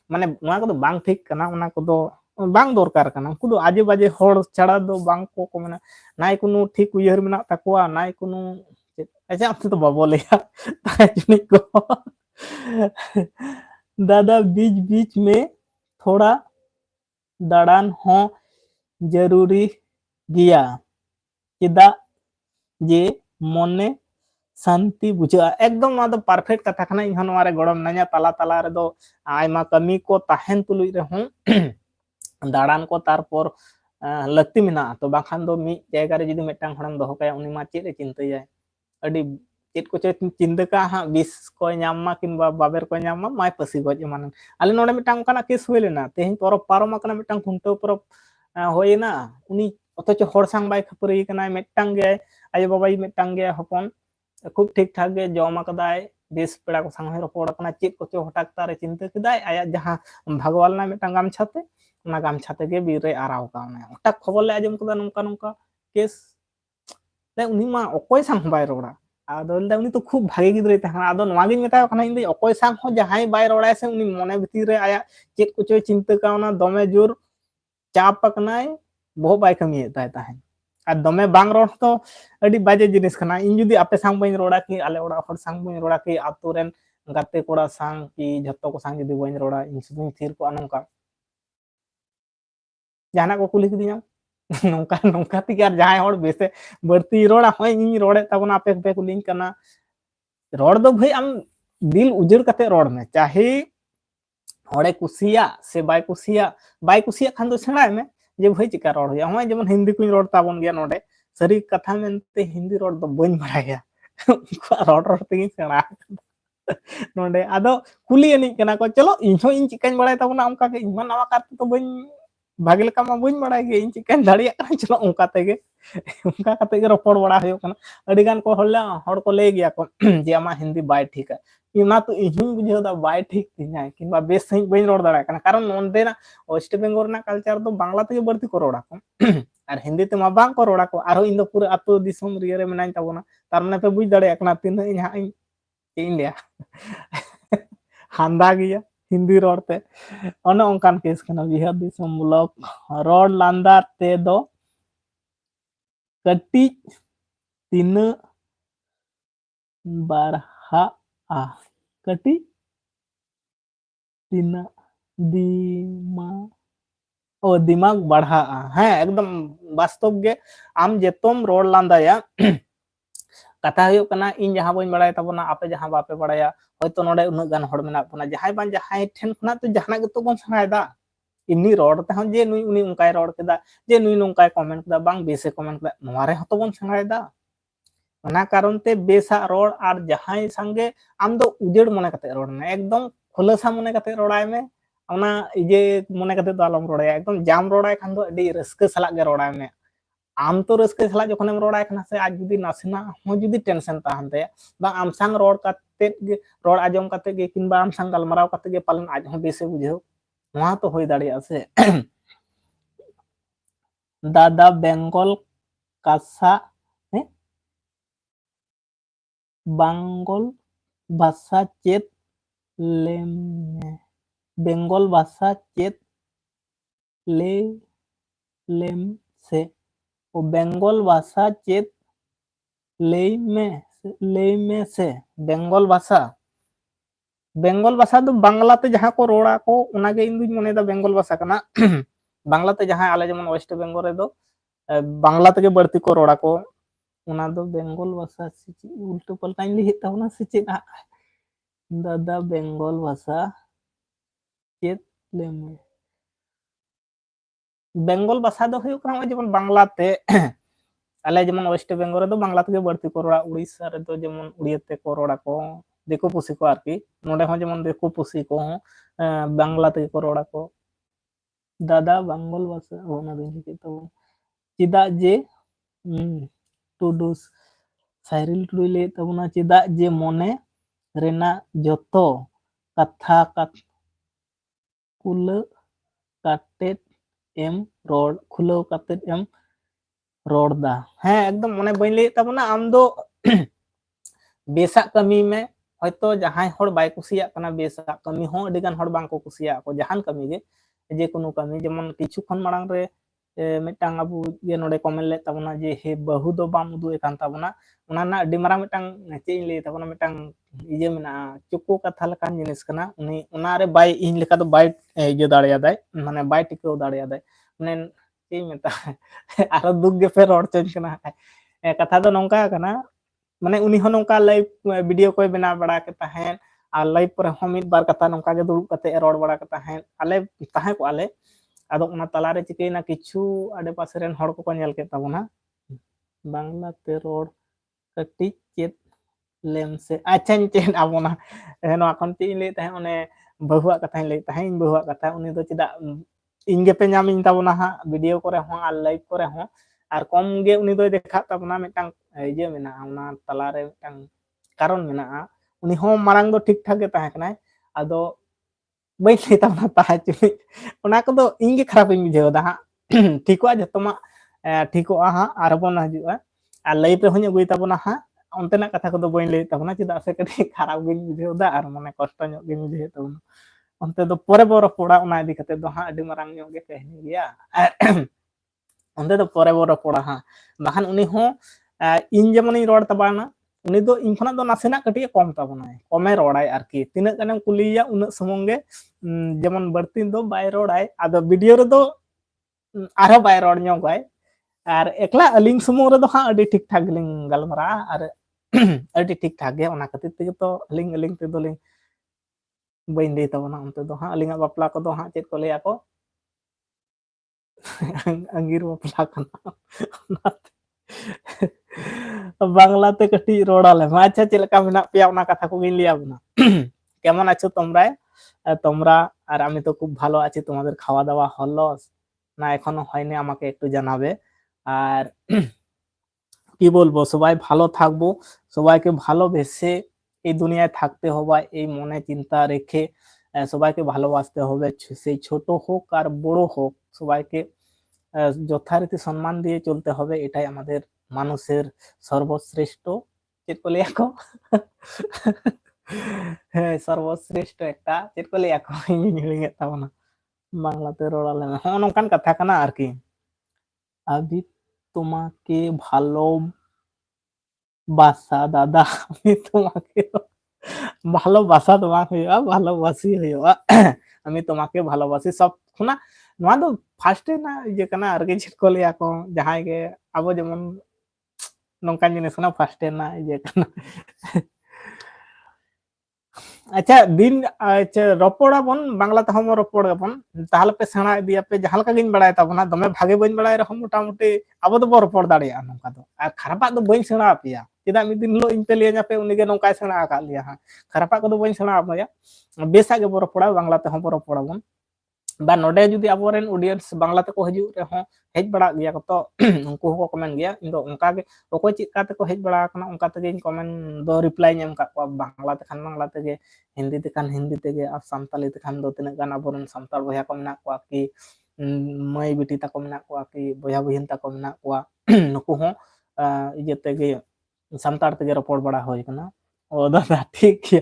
माने नोआ को बांग ठीक कना ओना को दो बांग दरकार कना उनको दो आजे बाजे हड़ छाड़ा दो बांग को कमेना नाय कुनु ठीक उयहर मेना ताकोआ नाय कुनु अच्छा आप तो बाबो लेया ताजनी को दादा बीच बीच में थोड़ा दाड़ान हो जरूरी गिया चेदा जे मने शांति बुझा एकदम ना तो परफेक्ट कथा खाना इन हनवारे गड़म नया ताला ताला रे दो आयमा कमी को ताहेन तुलुई रे हूं दाड़ान को तारपर लक्ति मेना तो बाखान दो मी जायगा रे जुदी मेटांग हड़म दोहो काया उनी मा चेद चिंताय अडी चेद को चिंता का हा 20 को ᱧᱟᱢ किंबा बाबेर को ᱧᱟᱢ माय पसी गज मान आले नोडे मेटांग काना केस होय लेना तेहिं परब पारम कना मेटांग खुंटो परब होयना उनी अथच हड़ सांग बाय खपरी कना मेटांग गे आयो बाबाई मेटांग गे हपन खूब ठीक ठाक गे जमा कदाय बेस पेड़ा को सांग रपड़ कना चेद को हटाक तारे चिंता कदाय आया जहां भगवान ना मेटांग गामछाते ओना गामछाते गे बीर रे आराव काने हटाक खबर ले आजम कदा नोंका नोंका केस ले उनी मा अकोय सांग बाय रोड़ा आदो उनी तो खूब भागे गिद्रे तहना आदो नोआ गिन मेता खाना इन अकोय सांग हो जहां बाय रोड़ा से उनी मने भीतर रे आया चेद को चिंता कावना दमे जोर चाप पकनाय बहुत बाय कमी ताय ताहें আর দমে বাং রড় তো আᱹᱰᱤ বাজে জিনিস কানা ᱤᱧ ᱡᱩᱫᱤ ᱟᱯᱮ ᱥᱟᱝ ᱵᱟᱹᱧ ᱨᱚᱲᱟ ᱠᱤ ᱟᱞᱮ ᱚᱲᱟᱜ ᱦᱚᱲ ᱥᱟᱝ ᱵᱟᱹᱧ ᱨᱚᱲᱟ ᱠᱤ ᱟᱛᱳ ᱨᱮᱱ ᱜᱟᱛᱮ ᱠᱚᱲᱟ ᱥᱟᱝ ᱠᱤ ᱡᱷᱚᱛᱚ ᱠᱚ ᱥᱟᱝ ᱡᱩᱫᱤ ᱵᱟᱹᱧ ᱨᱚᱲᱟ ᱤᱧ ᱥᱩᱫᱩᱧ ᱛᱷᱤᱨ ᱠᱚᱜᱼᱟ ᱱᱚᱝᱠᱟ ᱡᱟᱦᱟᱱᱟᱜ ᱠᱚ ᱠᱩᱞᱤ ᱠᱤᱫᱤᱧᱟ ᱱᱚᱝᱠᱟ ᱱᱚᱝᱠᱟ ᱛᱮᱜᱮ ᱟᱨ ᱡᱟᱦᱟᱸᱭ ᱦᱚᱲ ᱵᱮᱥᱮ ᱵᱟᱹᱲᱛᱤ ᱨᱚᱲᱟ ᱦᱚᱸ ᱤᱧ ᱨᱚᱲᱮᱫ ᱛᱟᱵᱚᱱᱟ ᱟᱯᱮ ᱯᱮ ᱠᱩᱞᱤᱧ ᱠᱟᱱᱟ ᱨᱚᱲ ᱫᱚ ᱵᱷᱟᱹᱭ ᱟᱢ दिल उजड़ कते रोड में चाहे हड़े कुसिया से बाय कुसिया खान दो सेणाय में जे भाई चिका रोड हुआ हमें जेमन हिंदी को रोड ताबन गया नोडे सरी कथा मेनते हिंदी रोड दो बइन बड़ाया रोड रोड तेगी सेणा नोडे आदो कुली एनी कना को चलो इहो इन चिकान बड़ाय ताबना उनका के इमान नवा करते तो बइन भागे लेका मा बइन बड़ाय गे इन चिकान दाड़िया कना चलो उनका तेगे रपड़ बड़ा हुयो कना अडी गान को हड़ को ले गया को जे आमा हिंदी बाय ठीक है इना तो इहिं बुझे दा बाय ठीक तिना किंबा बेस सही बइन रोड दाड़ा कना कारण नोंदे ना वेस्ट बेंगल ना कल्चर तो बांग्ला ते बर्ती को रोड़ा को और हिंदी ते मा बांग को रोड़ा को आरो इन दो पूरा अतो दिसम रिया रे मेनाई ताबोना तार माने पे बुझ दाड़ा कना तिन इन हा इंडिया हांदा गया हिंदी रोडते अने ओंकान केस कना बिहार दिसम ब्लॉक रोड लांदा ते दो कटी तीन बारहा आ कटी तीन दिमाग बढ़ा हाँ एकदम वास्तव गे आम जेतोम रोड लांदाया कथा हुयो कना इन जहां बइन बड़ाय ताबोना आपे जहां बापे बड़ाया होयतो नोडे उन्ना गान हड़ मेना बोना जहां बान जहां ठेन खना तो जहाना गेतो बन सहायदा इन्नी रोड ते हम जे नुई उनी उनकाय रोड केदा जे नुई नोंकाय कमेंट दा बांग बेसे कमेंट दा नोवारे हतो बन सहायदा ओना कारण ते बेसा रोड और जहां संगे आम दो उजेड़ मने कते रोड में एकदम खुलासा मने कते रोडाय में ओना इजे मने कते दो आलम रोडाय एकदम जाम रोडाय खान दो अडी रस्के सला गे रोडाय में आम तो रस्के सला जखनेम रोडाय खाना से आज जुदी नासना हो जुदी टेंशन ताहन ते बा आम संग रोड कते रोड आजम कते गे किंबा आम संग गलमराव कते गे पालन आज हो बेसे बुझेव वहां तो होई दाड़िया से दादा बेंगल कासा बांगल भाषा चेत लेम बेंगल भाषा चेत लेम से ओ बेंगल भाषा चेत ले में से बेंगल भाषा तो बांग्ला ते जहां को रोड़ा को उनागे इन दुई मने दा बेंगल भाषा कना बांग्ला ते जहां आले जेमन वेस्ट बेंगल रे दो बांग्ला ते बर्ती को रोड़ा को उना दो बेंगल भाषा उल्टो पलटा इन लिहित ताबना से चेत दादा बेंगल भाषा चेत लेमे बेंगल भाषा दो हुयो कना जेमन बांग्ला ते आले जेमन वेस्ट बेंगल रे दो बांग्ला ते बर्ती को रोड़ा उड़ीसा रे दो जेमन उड़िया ते को रोड़ा को देखो पुसी को आरकी नोडे हो जेमन देखो पुसी को बांग्ला ते को रोड़ा को दादा बेंगल भाषा ओना दिन के तो चिदा जे टुडू साइरिल टुडू ले तबना चिदा जे मने रेना जतो कथा खुला काटेट एम रोड खुला काटेट एम रोड दा हाँ एकदम मने बइन ले तबना आम दो बेसा कमी में होयतो जहां हड़ बाय कुसिया कना बेसा कमी हो अडिगान हड़ बांग को कुसिया को जहान कमी गे जे कोनो कमी जेमन किछु खन मांग रे मिटांग अबु ये नोडे कमेंट ले तबना जे हे बहु दो बाम उदु एकान तबना उना ना अडी मारा मिटांग चे ले तबना मिटांग इजे मेना चुको कथा लकान जिनिस कना उनी उना रे बाय इन लेका दो बाय इजे दाड़िया दाय माने बाय टिको दाड़िया दाय माने चे मेता आरो दुग गे पे रोड चेंज कना कथा दो नोंका कना माने उनी हो नोंका लाइव वीडियो कोई बना बड़ा के ताहेन आ लाइव पर हम मिद बार कथा नोंका गे दुड़ुब कते रोड बड़ा के ताहेन आले ताहे को आले आदो उना तलारे चिकेना किछु आडे पासे रेन हड़ को नेल के ताबोना बांग्ला ते रोड कटी चेत लेम से अच्छा चेन आबोना नो अखन ती ले ताहे ओने बहुआ कथा ले ताहे इन बहुआ कथा उनी दो चिदा इंगे पे नाम इन ताबोना हा वीडियो करे हो आ लाइव करे हो आर कम गे उनी दो देखा ताबोना मिटांग इजे मेना उना तलारे मिटांग कारण मेना उनी हो मारंग दो ठीक ठाक गे ताहे कनाय आदो बई ले ताबोना ताहे चुनी उना को दो इंगे खराब इन बुझेव दा हा ठीको जतमा ठीको हा आर बोन हजुआ आ लाइव रे होनी अगुई ताबोना हा ontenak kata ko do boin le tabona chida se kati kharap gin bujheu da ar mane kosto nyok gin bujheu tabona onte do pore boro poda ona idi kate do ha adi marang nyok ge kahini ya ᱚᱸᱰᱮ ᱫᱚ ᱯᱚᱨᱮ ᱵᱚ ᱨᱚᱯᱚᱲᱟ ᱦᱟᱸᱜ ᱵᱟᱠᱷᱟᱱ ᱩᱱᱤ ᱦᱚᱸ ᱤᱧ ᱡᱮᱢᱚᱱᱤᱧ ᱨᱚᱲ ᱛᱟᱵᱚᱱᱟ ᱩᱱᱤ ᱫᱚ ᱤᱧ ᱠᱷᱚᱱᱟᱜ ᱫᱚ ᱱᱟᱥᱮᱱᱟᱜ ᱠᱟᱹᱴᱤᱡ ᱠᱚᱢ ᱛᱟᱵᱚᱱᱟᱭ ᱠᱚᱢᱮ ᱨᱚᱲᱟᱭ ᱟᱨᱠᱤ ᱛᱤᱱᱟᱹᱜ ᱜᱟᱱᱮᱢ ᱠᱩᱞᱤᱭᱮᱭᱟ ᱩᱱᱟᱹᱜ ᱥᱩᱢᱩᱝ ᱜᱮ যেমন বাড়তি ᱫᱚ ᱵᱟᱭ ᱨᱚᱲᱟᱭ ᱟᱫᱚ ভিডিও রেদো আরো বাই রড় ᱧᱚᱜᱟᱭ আর একলা আলিং সুমুং রেদো হাঁ আᱹᱰᱤ ᱴᱷᱤᱠ ᱴᱷᱟᱠ ᱜᱮᱞᱤᱧ ᱜᱟᱞᱢᱟᱨᱟᱜᱼᱟ ᱟᱨ ᱟᱹᱰᱤ ᱴᱷᱤᱠ ᱴᱷᱟᱠ ᱜᱮ ᱚᱱᱟ ᱠᱷᱟᱹᱛᱤᱨ ᱛᱮᱜᱮ ᱛᱚ ᱟᱹᱞᱤᱧ ᱛᱮᱫᱚᱞᱤᱧ ᱵᱟᱹᱧ ᱞᱟᱹᱭ ᱛᱟᱵᱚᱱᱟ ᱚᱱᱛᱮ ᱫᱚ ᱦᱟᱸᱜ ᱟᱹᱞᱤᱧᱟᱜ ᱵᱟᱯᱞᱟ ᱠᱚᱫᱚ ᱦᱟᱸᱜ ᱪᱮᱫ ᱠᱚ ᱞᱟᱹᱭᱟ ᱠᱚ ᱟᱸᱜᱤᱨ ᱵᱟᱯᱞᱟ ᱠᱟᱱᱟ ᱚᱱᱟᱛᱮ বাংলাতে কাটি রড়ালে আচ্ছা চে লেকা মেনাক পেয়া ওনা কথা কগিন লিয়া বনা কেমন আছো তোমরা তোমরা আর আমি তো খুব ভালো আছি তোমাদের খাওয়া দাওয়া হলো না এখনো হয়নি আমাকে একটু জানাবে আর কি বলবো সবাই ভালো থাকবো সবাইকে ভালোবেসে এই দুনিয়ায় থাকতে হবে এই মনে চিন্তা রেখে সবাইকে ভালোবাসতে হবে সেই ছোট হোক আর বড় হোক সবাইকে যথারীতি সম্মান দিয়ে চলতে হবে এটাই আমাদের মানুষের সর্বশ্রেষ্ঠ চেক বলে এখন হ্যাঁ সর্বশ্রেষ্ঠ একটা চেক বলে এখন হিড়িঙে তাবো না বাংলাতে রড়ালে হ্যাঁ নঙ্কান কথা কানা আর কি আমি তোমাকে ভালোবাসা দাদা আমি তোমাকে ভালোবাসা তোমাকে হইয়া ভালোবাসি হইয়া আমি তোমাকে ভালোবাসি সব শোনা নোয়া দো ফার্স্টে না ইয়ে কানা আর কি চেক বলে এখন যাহাই গে আবো যেমন নঙ্কান জিনিস না ফার্স্টে না ইয়ে কানা আচ্ছা দিন আচ্ছা রপড়াবন বাংলাতে হম রপড়াবন তাহলে পে সেনা ইদিয়া পে জাহালকা গিন বাড়াই তাবনা দমে ভাগে বইন বাড়াই রকম মোটামুটি আবো তো বড় রপড় দাঁড়িয়ে নঙ্কা তো আর খারাপা তো বইন সেনা আপিয়া চেদা মিদ দিন হলো ইন পে লিয়ে যাপে উনিগে নঙ্কাই সেনা আকা লিয়া হ্যাঁ খারাপা কো তো বইন সেনা আপয়া বেসা গে বড় পড়া বাংলাতে হম বড় পড়াবন বা নডে যদি আবরেন অডিয়েন্স বাংলাতে ko hijau rehon hej bada gaya ko to unku ko komen gaya indo onka ge okoi chika te ko hej bada kana onka te ge komen do reply nyam kat ko bangla te kan bangla te ge hindi te kan hindi te ge ar santali te kan do tinaga gan aboren santal boya ko menak ko ki mai biti ta ko menak ko ki boya bohin ta ko menak ko nuku ho ije te ge santar te ge ropor bada hoy kana o dada ঠিক gaya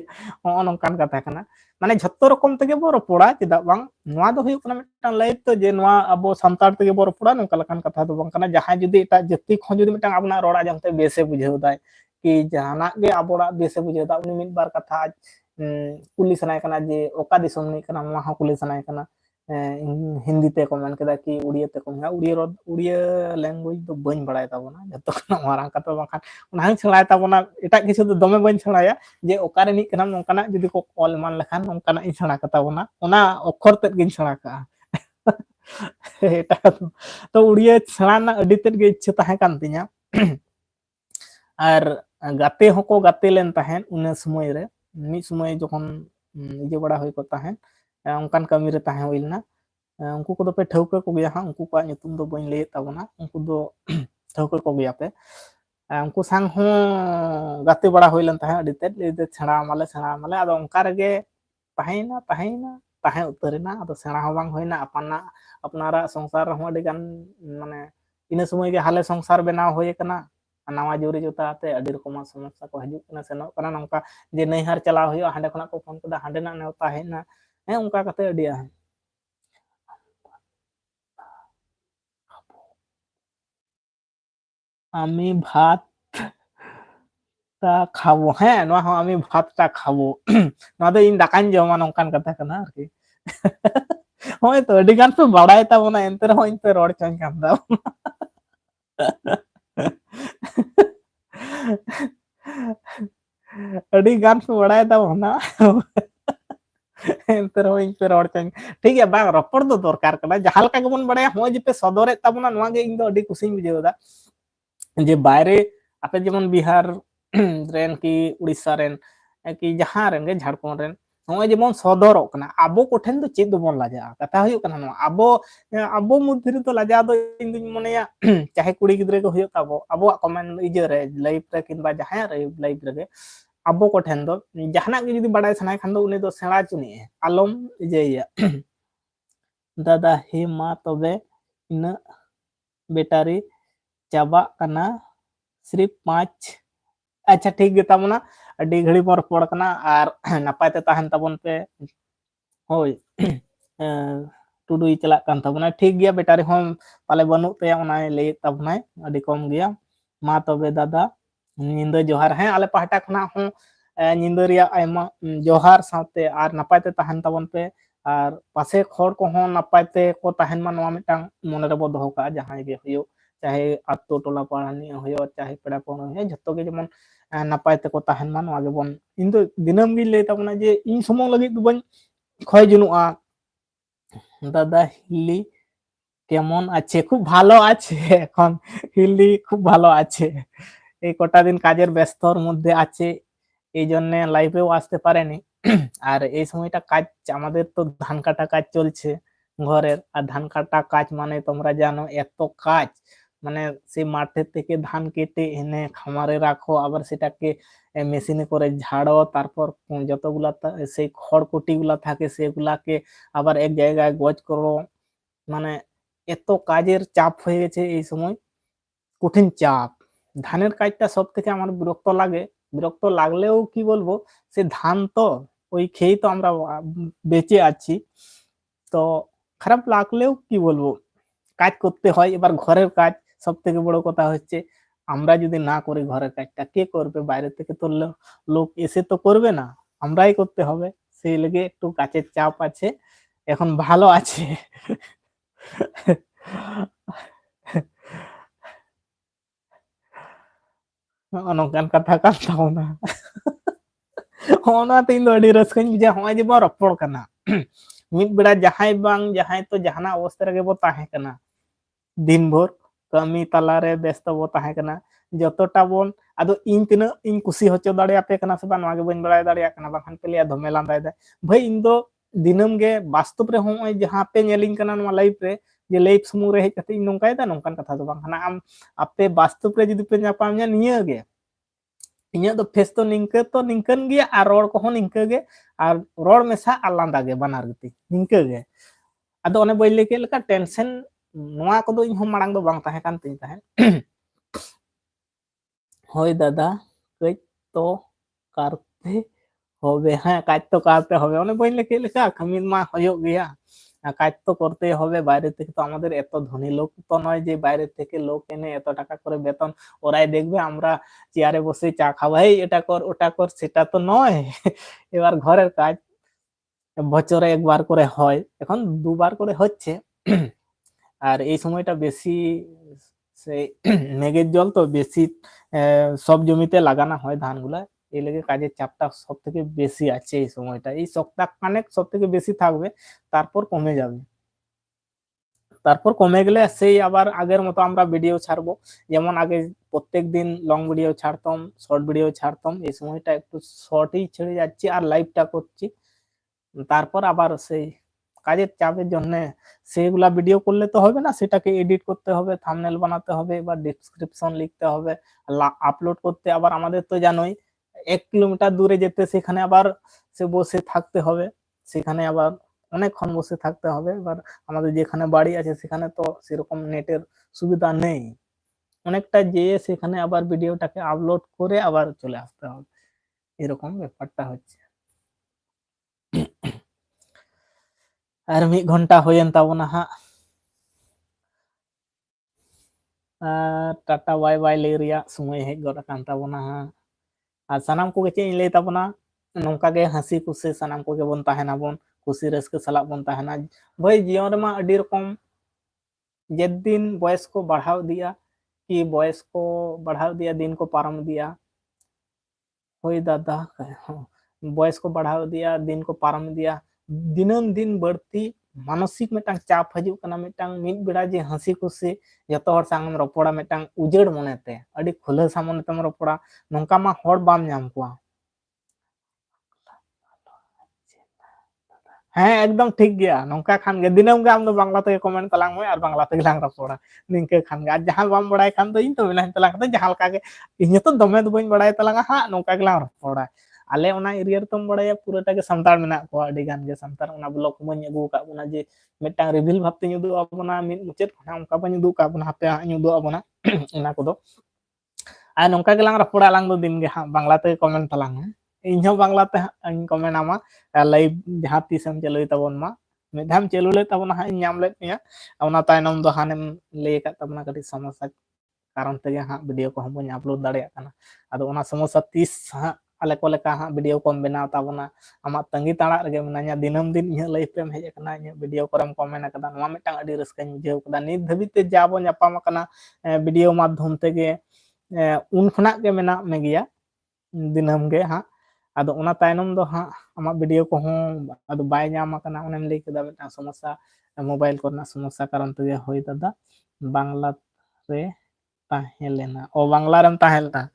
nongkan kata kana মানে ঝত্ত রকম থেকে বড় পড়া চেদা বাং নোয়া দো হুয়ুগ কানা মিটাং লাইফ তো যে নোয়া আবো সান্তাড় থেকে বড় পড়া নঙ্কা লাকান কথা দো বাং কানা জাহাই যদি এটা জাতি খন যদি মিটাং আপনা রড়া জামতে বেসে বুঝাও দায় কি জাহানাক গে আবোড়া বেসে বুঝাও দা উনি মিট বার কথা কুলি সানায় কানা যে ওকা দিসম নি কানা নোয়া হো কুলি সানায় কানা হিন্দি তে কমেন্ট কেদা কি উড়িয়া তে কমেন্ট উড়িয়া ল্যাঙ্গুয়েজ তো বইন বাড়াই তাবনা যত কানা মারাং কথা বাখান ওনা হাং ছড়ায় তাবনা এটা কিছু তো দমে বইন ছড়ায়া যে ওকারে নি কানা নঙ্কানা যদি ko কল মান লেখান নঙ্কানা ইন ছড়া কথা বনা ওনা অক্ষর তেদ গিন ছড়া কা এটা তো উড়িয়া ছড়া না আডি তেদ গে ইচ্ছা তাহে কান তিnya আর গাতে হকো গাতে লেন তাহেন উনা সময় রে মি সময় যখন ইয়ে বড়া হই কো তাহেন অঙ্কান কামি রে তাহে হইলনা उनको को दो पे ठौके को गया हां उनको का nyutum do bain lay tabona उनको दो ठौके को गया पे उनको sang हो gate bada hoilen tahe adi ted le chhara male ado onka rege tahina tahe utarina ado sena ho bang hoina apnara সংসার ho adi gan mane ina সময় ge hale সংসার benaw hoye kana nawa juri juta ate adi rokoma সমস্যা ko hajuk kana senok kana nongka je naihar chala hoyo hande khona ko phone kada hande na neuta hena onka kate adi আমি ভাতটা খাবো হ্যাঁ নোয়া হো আমি ভাতটা খাবো নোয়া দো ইন দাকান জমা নঙ্কান কথা কানা আরকি হয়তো আᱹᱰᱤ গান পে বাড়াই তাবনা এনতে রহো ইন পে রড় চং কান দাও আᱹᱰᱤ গান পে বাড়াই তাবনা এনতে রহো ইন পে রড় চং ঠিক আছে বাং রপড় দো দরকার কানা জাহাল কা গবন বাড়াই হয় যে পে সদরে তাবনা নোয়া গে ইন দো আᱹᱰᱤ কুসিং বুঝাও দা যে বাইরে আপে যেমন বিহার রেন কি উড়িষ্যা রেন কি জাহাঁ রেন গে ঝাড়খণ্ড রেন নয় যেমন সদরক কানা আবো কোঠেন তো চেদ দবন লাজা কথা হুয়ুগ কানা নোয়া আবো মধ্যে তো লাজা দো ইন দুñ মনেয়া চাহে কুড়ি গিদ্রে কে হুয়ুগ তাবো আবো কমেন্ট ইজে রে লাইভ রে কিংবা জাহাঁ রে লাইভ রে আবো কোঠেন তো জাহানাক গে যদি বাড়াই সানায় খান দো উনি তো সেড়া চুনি আলম ইজে দাদা হে মা তবে ইনা বেটারি চাবা কানা सिर्फ 5 अच्छा ठीक गे ताबना अडी घड़ी पर पड़ कना और नपाय ते ताहन ताबन पे होय टुडुई चलाक कान ताबोना ठीक गया बेटारी हम पाले बनू तया ओनाय लैत ताबोनाय अडी कम गया मा तबे दादा निंदा जोहार हैं आले पाहटा खना हूं निंदा रिया आयमा जोहार साथे आर नापायते ताहन ताबन पे आर पासे खोर को हों नापायते को ताहन मा नोआ मिटांग मोने रे बो दोहो का जहां गे हुयो चाहे आत्तो टोला पाड़ानी हुयो चाहे पेड़ा कोनो है जत्तो गे जेमन नापायते को ताहन मा नोआ गे बोन इन दो दिनम गे ले ताबना जे इन समों लगे दो बन खय जुनुआ दादा हिली কেমন আছে খুব ভালো আছে এখন হিলি খুব ভালো আছে এই কটা দিন কাজের ব্যস্তর মধ্যে আছে এই জন্য লাইভেও আসতে পারেনি আর এই সময়টা কাজ আমাদের তো ধান কাটা কাজ চলছে ঘরের আর ধান কাটা কাজ মানে তোমরা জানো এত কাজ মানে সেই মাঠের থেকে ধান কেটে এনে খামারে রাখো আবার সেটাকে মেশিনে করে ঝাড়ো তারপর যতগুলা সেই খড়কুটি গুলা থাকে সেগুলাকে আবার এক জায়গায় গোছ করো মানে এত কাজের চাপ হয়ে গেছে এই সময় কঠিন চাপ ধানের কাজটা সব থেকে আমার বিরক্ত লাগে বিরক্ত লাগলেও কি বলবো সে ধান তো ওই খেয়েই তো আমরা বেঁচে আছি তো খারাপ লাগলেও কি বলবো কাজ করতে হয় এবার ঘরের কাজ সব থেকে বড় কথা হচ্ছে আমরা যদি না করি ঘরের কাজটা কে করবে বাইরে থেকে তো লোক এসে তো করবে না আমরাই করতে হবে সেই লেগে একটু কাজের চাপ আছে এখন ভালো আছে nongkan kata kata ona ona tin do di raskan bija hoy je bo ropor kana mid beda jahai bang jahai to jahana অবস্থা rege bo tahe kana दिन भर kami talare ব্যস্ত bo tahe kana যতটা বন আদো ইন তিনা ইন খুশি হচ্ছে দাঁড়ে আপে kana সবা নয়া গে বন বড়াই দাঁড়িয়া kana বাখান পেলিয়া ধমেলা দাই দা ভাই ইন দো দিনম গে বাস্তব রে होय जहां पे नेलिंग kana ᱱᱚᱣᱟ लाइफ रे जे लाइफ समूह रे हेज कते इन नोंकाय दा नोंकान कथा दो बांग हना आम आपे वास्तव रे जदि पे ᱧᱟᱯᱟᱢ निया गे इन्या दो फेस तो निंकन गे आर रोड को निंके गे आर रोड मेसा आलांदा गे बानार गति निंके गे आदो ओने बय लेके लेका टेंशन नोआ को दो इन हम मांग दो बांग ताहे कान तिन ताहे होय दादा कई तो करते होबे हां काज तो करते होबे ओने बय लेके लेका कमिन मा होयो गया কাজ তো করতে হবে বাইরে থেকে তো আমাদের এত ধনী লোক তো নয় যে বাইরে থেকে লোক এনে এত টাকা করে বেতন ওরাই দেখবে আমরা চেয়ারে বসে চা খাবো এই এটা কর ওটা কর সেটা তো নয় এবার ঘরের কাজ বছরে একবার করে হয় এখন দুবার করে হচ্ছে আর এই সময়টা বেশি সেই মেঘের জল তো বেশি সব জমিতে লাগানো হয় ধানগুলা এই লেগে কাজের চাপটা সব থেকে বেশি আছে এই সময়টা এই সপ্তাহ খানেক সব থেকে বেশি থাকবে তারপর কমে যাবে তারপর কমে গেলে সেই আবার আগের মতো আমরা ভিডিও ছাড়বো যেমন আগে প্রত্যেক দিন লং ভিডিও ছাড়তাম শর্ট ভিডিও ছাড়তাম এই সময়টা একটু শর্টই ছেড়ে যাচ্ছি আর লাইভটা করছি তারপর আবার সেই কাজের চাপের জন্য সেগুলা ভিডিও করলে তো হবে না সেটাকে এডিট করতে হবে থাম্বনেল বানাতে হবে এবার ডেসক্রিপশন লিখতে হবে আপলোড করতে আবার আমাদের তো জানোই 1 কিলোমিটার দূরে যেতে সেখানে আবার সে বসে থাকতে হবে সেখানে আবার অনেকক্ষণ বসে থাকতে হবে এবার আমাদের যেখানে বাড়ি আছে সেখানে তো সেরকম নেটের সুবিধা নেই অনেকটা যেয়ে সেখানে আবার ভিডিওটাকে আপলোড করে আবার চলে আসতে হবে এরকম ব্যাপারটা হচ্ছে আর 1 ঘন্টা হয়েন তাবনা হা टाटा बाय बाय ले रिया समय हेज गड कान ताबना हा आ सनाम को चे ले ताबना नोंका गे हंसी खुशी सनाम को गे बन ताहेना बन खुशी रस्क सला बन ताहेना भाई जीवन रे मा अडी रकम जे दिन बयस को बढ़ाव दिया कि बयस को बढ़ाव दिया दिन को पारम दिया होय दादा बयस को बढ़ाव दिया दिन को पारम दिया दिनम दिन बढ़ती मानसिक मेटांग चाप हजू कना मेटांग मिद बेड़ा जे हंसी खुशी जतो हर सांगम रपोड़ा मेटांग उजेड़ मनेते अडी खुला सामने तम रपोड़ा नोंका मा हर बाम नाम कुआ हाँ एकदम ठीक गया नोंका खान गे दिनम गे आम दो बांग्ला ते कमेंट तलांग में और बांग्ला ते लांग रपोड़ा निंके खान गे जहां बाम बड़ाय खान दो इन तो मिला तलांग ते जहां का गे इन तो दमे दो बइन बड़ाय तलांग हां नोंका गे लांग रपोड़ा आले ओना एरिया रे तुम बड़ाया पूराटा गे संतार मेना को अडी गान गे संतार ओना ब्लॉक बइन अगु का बना जे मेटा रिवील भाबते नुदु अबना मिन मुचेत खना उनका बइन दु का बना हापे नुदु अबना इना को दो आ नोंका गे लांग रपोड़ा लांग दो दिन गे हां बांग्ला ते कमेंट तलांग इन बांग्ला ते इन कमेंट आमा लाइव जहां तीसम चलोय तबन मा mid dham chelu le tabona ha nyam le nya ona tainom do hanem le kat tabona kati समस्या कारण tege ha video ko hom upload dare kana ado ona समस्या 30 ha ale ko leka ha video ko bena tabona ama tangi tarak rege menanya dinam din nya live pem hej kana nya video ko ram comment akada nwa mitang adi raskañ bujhew kada nit dhabit te jabo nyapam kana video madhom tege un khona ge mena me gya dinam ge ha ado ona tainom do ha ama video ko hon ado bay nyama kana onem lay keda mitang समस्या मोबाइल korna समस्या कारण tege hoy dada bangla re tahelena o bangla rem tahelna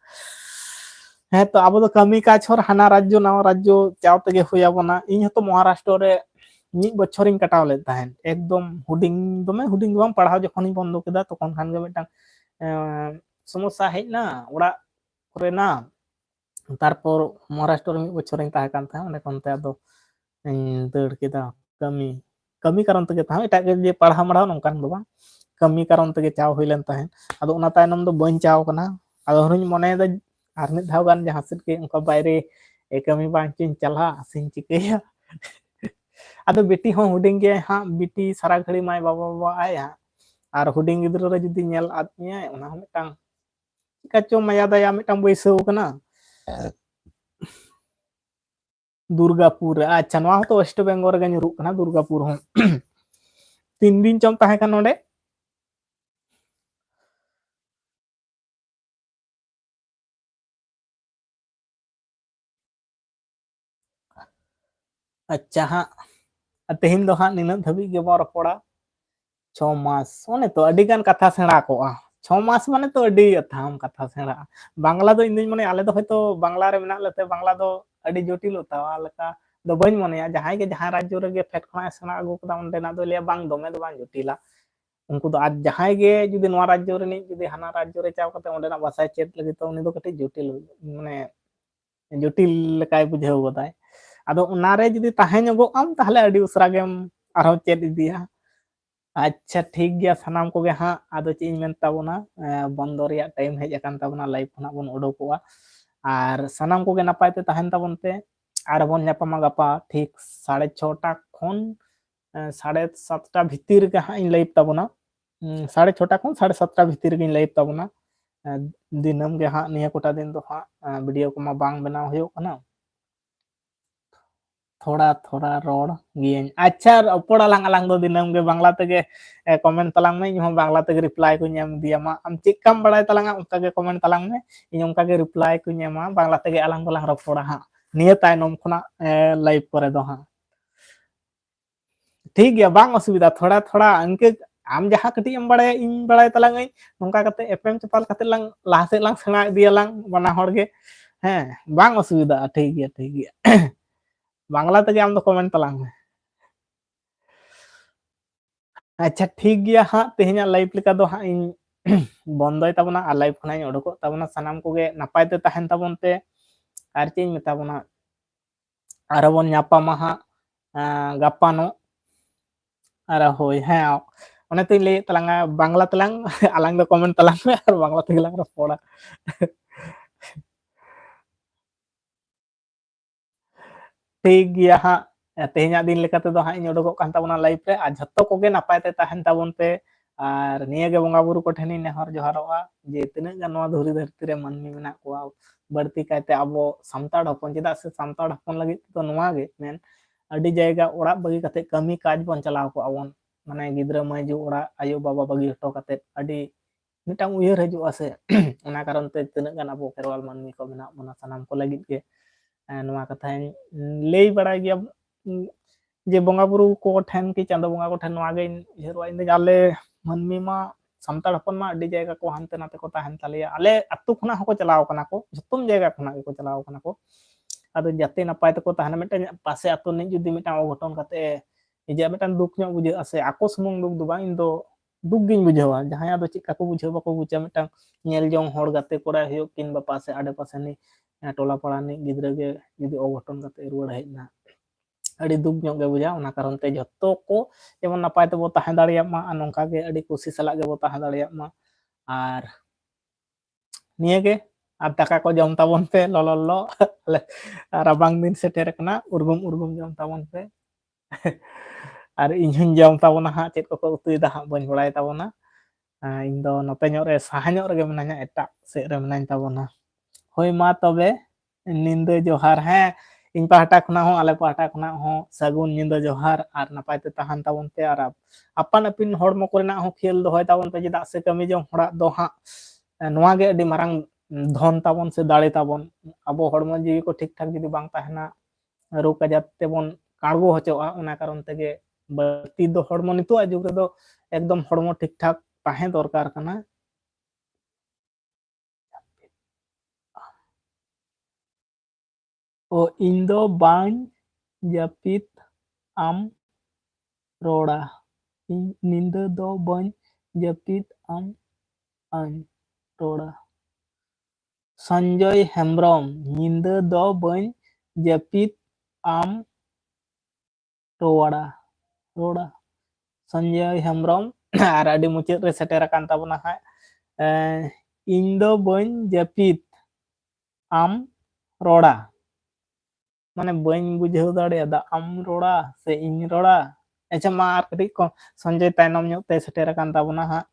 ᱦᱮᱸ ᱛᱚ ᱟᱵᱚ ᱫᱚ ᱠᱟᱹᱢᱤ ᱠᱟᱡ ᱦᱚᱨ ᱦᱟᱱᱟ ᱨᱟᱡᱽᱡᱚ ᱱᱟᱣᱟ ᱨᱟᱡᱽᱡᱚ ᱪᱟᱣ ᱛᱮᱜᱮ ᱦᱩᱭ ᱟᱵᱚᱱᱟ ᱤᱧ ᱦᱚᱸᱛᱚ ᱢᱚᱦᱟᱨᱟᱥᱴᱨᱚ ᱨᱮ ᱢᱤᱫ ᱵᱚᱪᱷᱚᱨᱤᱧ ᱠᱟᱴᱟᱣ ᱞᱮᱫ ᱛᱟᱦᱮᱸᱫ ᱮᱠᱫᱚᱢ ᱦᱩᱰᱤᱧ ᱫᱚᱢᱮ ᱦᱩᱰᱤᱧ ᱫᱚ ᱵᱟᱝ ᱯᱟᱲᱦᱟᱣ ᱡᱚᱠᱷᱚᱱᱤᱧ ᱵᱚᱱᱫᱚ ᱠᱮᱫᱟ ᱛᱚᱠᱷᱚᱱ ᱠᱷᱟᱱ ᱜᱮ ᱢᱤᱫᱴᱟᱝ समस्या ᱦᱮᱡ ना ᱚᱲᱟᱜ ᱠᱚᱨᱮᱱᱟᱜ ᱛᱟᱨᱯᱚᱨ ᱢᱚᱦᱟᱨᱟᱥᱴᱨᱚ ᱨᱮ ᱢᱤᱫ ᱵᱚᱪᱷᱚᱨᱤᱧ ᱛᱟᱦᱮᱸ ᱠᱟᱱ ᱛᱟᱦᱮᱸ ᱚᱸᱰᱮ ᱠᱷᱚᱱ ᱛᱮ ᱟᱫᱚ ᱫᱟᱹᱲ ᱠᱮᱫᱟ ᱠᱟᱹᱢᱤ ᱠᱟᱹᱢᱤ ᱠᱟᱨᱚᱱ ᱛᱮᱜᱮ ᱛᱟᱦᱮᱸ ᱮᱴᱟᱜ ᱜᱮ ᱡᱮ ᱯᱟᱲᱦᱟᱣ ᱢᱟᱲᱦᱟᱣ ᱱᱚᱝᱠᱟᱱ ᱫᱚ ᱵᱟᱝ ᱠᱟᱹᱢᱤ ᱠᱟᱨᱚᱱ ᱛᱮᱜᱮ ᱪᱟᱣ ᱦᱩᱭ ᱞᱮᱱ ᱛᱟᱦᱮᱸ ᱟᱫᱚ ᱚᱱᱟ ᱛᱟᱭᱱᱚᱢ ᱫᱚ ᱵᱟᱹᱧ ᱪᱟᱣ ᱠᱟᱱᱟ ᱟᱫᱚ ᱦᱚᱨᱤᱧ ᱢᱚᱱᱮᱭᱮᱫᱟ ᱟᱨ ᱢᱤᱫ ᱫᱷᱟᱣ ᱜᱟᱱ ᱡᱟᱦᱟᱸ ᱥᱮᱫ ᱜᱮ ᱚᱱᱠᱟ ᱵᱟᱭᱨᱮ ᱠᱟᱹᱢᱤ ᱵᱟᱝ ᱪᱚᱧ ᱪᱟᱞᱟᱜ ᱥᱮᱧ ᱪᱤᱠᱟᱹᱭᱟ ᱟᱫᱚ ᱵᱤᱴᱤ ᱦᱚᱸ ᱦᱩᱰᱤᱧ ᱜᱮ ᱦᱟᱸᱜ ᱵᱤᱴᱤ ᱥᱟᱨᱟ ᱜᱷᱟᱹᱲᱤ ᱢᱟᱭ ᱵᱟᱵᱟ ᱵᱟᱵᱟ ᱟᱭ ᱦᱟᱸᱜ ᱟᱨ ᱦᱩᱰᱤᱧ ᱜᱤᱫᱽᱨᱟᱹ ᱨᱮ ᱡᱩᱫᱤ ᱧᱮᱞ ᱟᱫ ᱢᱮᱭᱟᱭ ᱚᱱᱟ ᱦᱚᱸ ᱢᱤᱫᱴᱟᱝ ᱪᱤᱠᱟ ᱪᱚ ᱢᱟᱭᱟ ᱫᱟᱭᱟ ᱢᱤᱫᱴᱟᱝ ᱵᱟᱹᱭᱥᱟᱹᱣ ᱠᱟᱱᱟ दुर्गापुर अच्छा नवा तो वेस्ट बेंगल रे ᱧᱩᱨᱩᱜ ᱠᱟᱱᱟ दुर्गापुर हूं 3 दिन चम ताहे kan नोडे अच्छा हाँ तेहिन दो हाँ निना धबी गे बो रपड़ा 6 मास ओने तो अडी गान कथा सेणा कोआ 6 मास माने तो अडी थाम कथा सेणा बांग्ला दो इन माने आले दो हयतो बांग्ला रे मेना लेते बांग्ला दो अडी जटिल होता लेका दो बन मने जहां के जहां राज्य रे फेट खना सेणा अगु कदा ओंडे ना दो ले बांग दोमे दो बांग जटिला उनको तो आज जहां गे जुदी नवा राज्य रे नि जुदी हाना राज्य रे चाव कते ओंडे ना भाषा चेत लगी तो उनी दो कटे जटिल माने जटिल लेकाय बुझाव गदाय आदो उनारे जुदी ताहे ᱧᱚᱜᱚᱜ आम ताहले अडी उसरा गेम आरो चेत इदिया अच्छा ठीक गया सनाम को हाँ आदो ची मेन ताबोना बंदो रिया टाइम हेज अकान ताबोना लाइव खना बन उडोकोआ आर सनाम को नापाय ते ताहेन ताबोन ते आर बन ᱧᱟᱯᱟᱢᱟ गापा ठीक 6:30 खन 7:30 भितर के हाँ इन लाइव ताबोना 6:30 खन 7:30 भितर के लाइव ताबोना दिनम के हाँ निया कोटा दिन तो हाँ वीडियो को मा बांग बनाव हुयो कना थोड़ा थोड़ा रोड गियन अच्छा पड़ा लांग अलांग दो दिनम के बांग्ला तेगे कमेंट तलांग में इन बांग्ला तेगे रिप्लाई को ñam दिया मा am चिकम बड़ाय तलांग उनका के कमेंट तलांग में इन उनका के रिप्लाई को ñama बांग्ला तेगे अलांग दलांग रपड़ा हां निया तायनम खुना लाइव करे दो हां ठीक गया बांग असुविधा थोड़ा थोड़ा अंके आम जहां कटी एम बड़ाय इन बड़ाय तलांग नोंका कते एफएम चपाल कते लांग लाहा से लांग सेना दिया लांग बना हर गे हैं बांग असुविधा ठीक गया बांग्ला तेगे आम दो कमेंट तलांग में अच्छा ठीक गया हाँ तेहना लाइव लेका दो हाँ इन बंदोय ताबोना आ लाइव खना उडको ताबोना सनाम कोगे नापाय ते ताहेन ताबोन ते आर चेኝ मेताबोना आरो बन ᱧᱟᱯᱟᱢᱟ हाँ गापानो अरे होय हाँ ओने तो ले तलांगा बांग्ला तलांग अलांग दो कमेंट तलांग में और बांग्ला तेगे लांग रपोड़ा ठीक गया हाँ तेहना दिन लेका ते दो हाँ इन उडको कान ताबोना लाइव रे आ झत्तो कोगे नापाय ते ताहेन ताबोन पे आर निया गे बंगा बुरु को ठेनी नेहर जोहारोआ जे तिना गान नवा धुरी धरती रे मानमी मेना कोआ बढ़ती कायते आबो सामताड़ हपन चेदा से सामताड़ हपन लगी तो नवा गे मेन अडी जायगा ओड़ा बगी कते कमी काज बन चलाव को आवon माने गिद्रा मजू ओड़ा आयो बाबा बगी हटो कते अडी मिटांग उयहर हजुआ से ओना कारण ते तिना गान आबो खेरवाल मानमी को मेना मोना सनाम को लगी के नवा कथा लई बड़ा गया जे बंगा बुरु को ठेन की चांदो बंगा को ठेन नवा गे उयहरवा इन आले मानमी मा सामताड़ हपन मा अडी जायगा को हानते नाते को ताहेन तालिया आले अत्तु खना हको चलाव कना को जतुम जायगा खना को चलाव कना को आदो जाते नापाय तको ताहना मिटा पासे अतो नि जुदी मिटा घटन कते निजे मिटा दुख ᱧᱚᱜ बुझा से आको सुमुंग दुख दो बांग इन दो दुख गिन बुझावा जहां आदो चिका को बुझाव बको बुझा मिटा नेल जोंग हर गाते कोड़ा हुयो किन बा पासे आडे पासे नि टोला पड़ा नि गिद्रा गे जुदी अघटन कते रुवाड़ हेजना अडी दुख ᱧᱚᱜ गे बुझा ओना कारण ते जत्तो को जेमन नापाय तबो ताहे दाड़िया मा नोंका गे अडी खुशी सला गे बो ताहे दाड़िया मा आर निया गे আর টাকা को जम ताबन पे ललो राबांग दिन सेटेर कना उर्गुम उर्गुम जम ताबन पे ᱟᱨ ᱤᱧ ᱦᱚᱧ ᱡᱚᱢ ᱛᱟᱵᱚᱱᱟ ᱦᱟᱸᱜ ᱪᱮᱫ ᱠᱚᱠᱚ ᱩᱛᱩᱭᱮᱫᱟ ᱦᱟᱸᱜ ᱵᱟᱹᱧ ᱵᱟᱲᱟᱭ ᱛᱟᱵᱚᱱᱟ ᱤᱧ ᱫᱚ ᱱᱚᱛᱮ ᱧᱚᱜ ᱨᱮ ᱥᱟᱦᱟ ᱧᱚᱜ ᱨᱮᱜᱮ ᱢᱤᱱᱟᱹᱧᱟ ᱮᱴᱟᱜ ᱥᱮᱫ ᱨᱮ ᱢᱤᱱᱟᱹᱧ ᱛᱟᱵᱚᱱᱟ ᱦᱳᱭ ᱢᱟ ᱛᱚᱵᱮ ᱧᱤᱫᱟᱹ ᱡᱚᱦᱟᱨ ᱦᱮᱸ ᱤᱧ ᱯᱟᱦᱴᱟ ᱠᱷᱚᱱᱟᱜ ᱦᱚᱸ ᱟᱞᱮ ᱯᱟᱦᱴᱟ ᱠᱷᱚᱱᱟᱜ ᱦᱚᱸ ᱥᱟᱹᱜᱩᱱ ᱧᱤᱫᱟᱹ ᱡᱚᱦᱟर ᱟᱨ ᱱᱟᱯᱟᱭ ᱛᱮ ᱛᱟᱦᱮᱱ ᱛᱟᱵᱚᱱ ᱯᱮ ᱟᱨ ᱟᱯᱟᱱ ᱟᱹᱯᱤᱱ ᱦᱚᱲᱢᱚ ᱠᱚᱨᱮᱱᱟᱜ ᱦᱚᱸ ᱠᱷᱮᱭᱟᱞ ᱫᱚᱦᱚᱭ ᱛᱟᱵᱚᱱ ᱯᱮ ᱪᱮᱫᱟᱜ ᱥᱮ ᱠᱟᱹᱢᱤ ᱡᱚᱝ ᱦᱚᱲᱟᱜ ᱫᱚ ᱦᱟᱸᱜ ᱱᱚᱣᱟ ᱜᱮ ᱟᱹᱰᱤ ᱢᱟᱨᱟᱝ ᱫᱷᱚᱱ ᱛᱟᱵᱚᱱ ᱥᱮ ᱫᱟᱲᱮ ᱛᱟᱵᱚᱱ ᱟᱵᱚ ᱦᱚᱲᱢᱚ ᱡᱤᱣᱤ ᱠᱚ ᱴᱷᱤᱠ ᱴᱷᱟᱠ ᱡᱩᱫᱤ ᱵᱟᱝ ᱛᱟᱦᱮᱱᱟ ᱨᱳᱜᱽ ᱟᱡᱟᱨ ᱛᱮᱵᱚᱱ ᱟᱬᱜᱚ ᱦᱚᱪᱚᱜᱼᱟ ᱚᱱᱟ ᱠᱟᱨᱚᱱ ᱛᱮᱜᱮ ᱵᱟᱹᱲᱛᱤ ᱫᱚ ᱦᱚᱲᱢᱚ ᱱᱤᱛᱚᱜ ᱟᱜ ᱡᱩᱜᱽ ᱨᱮᱫᱚ ᱮᱠᱫᱚᱢ ᱦᱚᱲᱢᱚ ᱴᱷᱤᱠ ᱴᱷᱟᱠ ᱛᱟᱦᱮᱸ ᱫᱚᱨᱠᱟর ᱠᱟᱱᱟ ᱚ ᱤᱧ ᱫᱚ ᱵᱟᱹᱧ ᱡᱟᱹᱯᱤᱫ ᱟᱢ ᱨᱚᱲᱟ ᱤᱧ ᱧᱤᱫᱟᱹ ᱫᱚ ᱵᱟᱹᱧ ᱡᱟᱹᱯᱤᱫ ᱟᱢ ᱨᱚᱲᱟ ᱥᱚᱧᱡᱚᱭ ᱦᱮᱢᱵᱨᱚᱢ ᱧᱤᱫᱟᱹ ᱫᱚ ᱵᱟᱹᱧ ᱡᱟᱹᱯᱤᱫ ᱟᱢ ᱨᱚᱲᱟ ᱥᱚᱧᱡᱚᱭ ᱦᱮᱢᱵᱨᱚᱢ ᱟᱨ ᱟᱹᱰᱤ ᱢᱩᱪᱟᱹᱫ ᱨᱮ ᱥᱮᱴᱮᱨ ᱟᱠᱟᱱ ᱛᱟᱵᱚᱱᱟ ᱦᱟᱸᱜ ᱤᱧ ᱫᱚ ᱵᱟᱹᱧ ᱡᱟᱹᱯᱤᱫ ᱟᱢ ᱨᱚᱲᱟ ᱢᱟᱱᱮ ᱵᱟᱹᱧ ᱵᱩᱡᱷᱟᱹᱣ ᱫᱟᱲᱮᱭᱟᱫᱟ ᱟᱢ ᱨᱚᱲᱟ ᱥᱮ ᱤᱧ ᱨᱚᱲᱟ ᱟᱪᱪᱷᱟ ᱢᱟ ᱟᱨ ᱠᱟᱹᱴᱤᱡ ᱠᱚ ᱥᱚᱧᱡᱚᱭ ᱛᱟᱭᱱᱚᱢ ᱧᱚᱜ ᱛᱮ ᱥᱮᱴᱮᱨ ᱟᱠᱟᱱ ᱛᱟᱵᱚᱱᱟ ᱦᱟᱸᱜ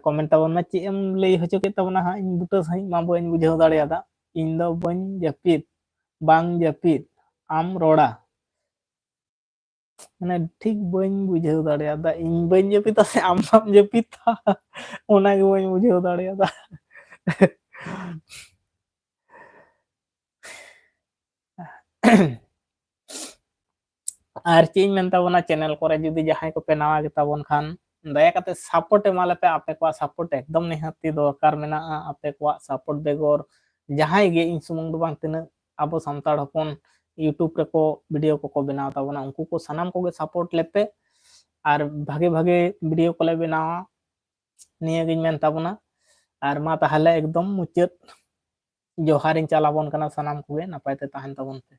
ᱠᱚᱢᱮᱱᱴ ᱛᱟᱵᱚᱱ ᱢᱮ ᱪᱮᱫ ᱮᱢ ᱞᱟᱹᱭ ᱦᱚᱪᱚ ᱠᱮᱫ ᱛᱟᱵᱚᱱᱟ ᱦᱟᱸᱜ ᱤᱧ ᱵᱩᱴᱟᱹ ᱥᱟᱺᱦᱤᱡ ᱢᱟ ᱵᱟᱹᱧ ᱵᱩᱡᱷᱟᱹᱣ ᱫᱟᱲᱮᱭᱟᱫᱟ ᱤᱧ ᱫᱚ ᱵᱟᱹᱧ ᱡᱟᱹᱯᱤᱫ ᱵᱟᱝ ᱡᱟᱹᱯᱤᱫ ᱟᱢ ᱨᱚᱲᱟ ᱢᱟᱱᱮ ᱴᱷᱤᱠ ᱵᱟᱹᱧ ᱵᱩᱡᱷᱟᱹᱣ ᱫᱟᱲᱮᱭᱟᱫᱟ ᱤᱧ ᱵᱟᱹᱧ ᱡᱟᱹᱯᱤᱫᱟ ᱥᱮ ᱟᱢ ᱵᱟᱢ ᱡᱟᱹᱯᱤᱫᱟ ᱚᱱᱟᱜᱮ ᱵᱟᱹᱧ ᱵᱩᱡᱷᱟᱹᱣ ᱫᱟᱲᱮᱭᱟᱫᱟ ᱟᱨ ᱪᱮᱫ ᱤᱧ ᱢᱮᱱ ᱛᱟᱵᱚᱱᱟ ᱪᱮᱱᱮᱞ ᱠᱚᱨᱮ ᱡᱩᱫᱤ ᱡᱟᱦᱟᱸᱭ ᱠᱚᱯᱮ ᱱᱟᱣᱟ ᱜᱮᱛᱟᱵᱚᱱ ᱠᱷᱟᱱ ᱫᱟᱭᱟ ᱠᱟᱛᱮ ᱥᱟᱯᱳর্ট ᱮᱢᱟᱞᱮᱯᱮ ᱟᱯᱮ ᱠᱚᱣᱟᱜ ᱥᱟᱯᱳর্ট ᱮᱠᱫᱚᱢ ᱱᱤᱦᱟᱹᱛᱤ ᱫᱚᱨᱠᱟর ᱢᱮᱱᱟᱜᱼᱟ ᱟᱯᱮ ᱠᱚᱣᱟᱜ ᱥᱟᱯᱳর্ট ᱵᱮᱜᱚᱨ ᱡᱟᱦᱟᱸᱭ ᱜᱮ ᱤᱧ ᱥᱩᱢᱩᱝ ᱫᱚ ᱵᱟᱝ ᱛᱤᱱᱟᱹᱜ ᱟᱵᱚ ᱥᱟᱱᱛᱟᱲ ᱦᱚᱯᱚᱱ ᱤᱭᱩᱴᱩᱵ ᱨᱮᱠᱚ ᱵᱷᱤᱰᱤᱭᱳ ᱠᱚᱠᱚ ᱵᱮᱱᱟᱣ ᱛᱟᱵᱚᱱᱟ ᱩᱱᱠᱩ ᱠᱚ ᱥᱟᱱᱟᱢ ᱠᱚᱜᱮ ᱥᱟᱯᱳর্ট ᱞᱮᱯᱮ ᱟᱨ ᱵᱷᱟᱜᱮ ᱵᱷᱟᱜᱮ ᱵᱷᱤᱰᱤᱭᱳ ᱠᱚᱞᱮ ᱵᱮᱱᱟᱣᱟ ᱱᱤᱭᱟᱹᱜᱤᱧ ᱢᱮᱱ ᱛᱟᱵᱚᱱᱟ ᱟᱨ ᱢᱟ ᱛᱟᱦᱚᱞᱮ ᱮᱠᱫᱚᱢ ᱢᱩᱪᱟᱹᱫ ᱡᱚᱦᱟᱨᱤᱧ ᱪᱟᱞ ᱟᱵᱚᱱ ᱠᱟᱱᱟ ᱥᱟᱱᱟᱢ ᱠᱚᱜᱮ ᱱᱟᱯᱟᱭ ᱛᱮ ᱛᱟᱦᱮᱱ ᱛᱟᱵᱚᱱ ᱯᱮ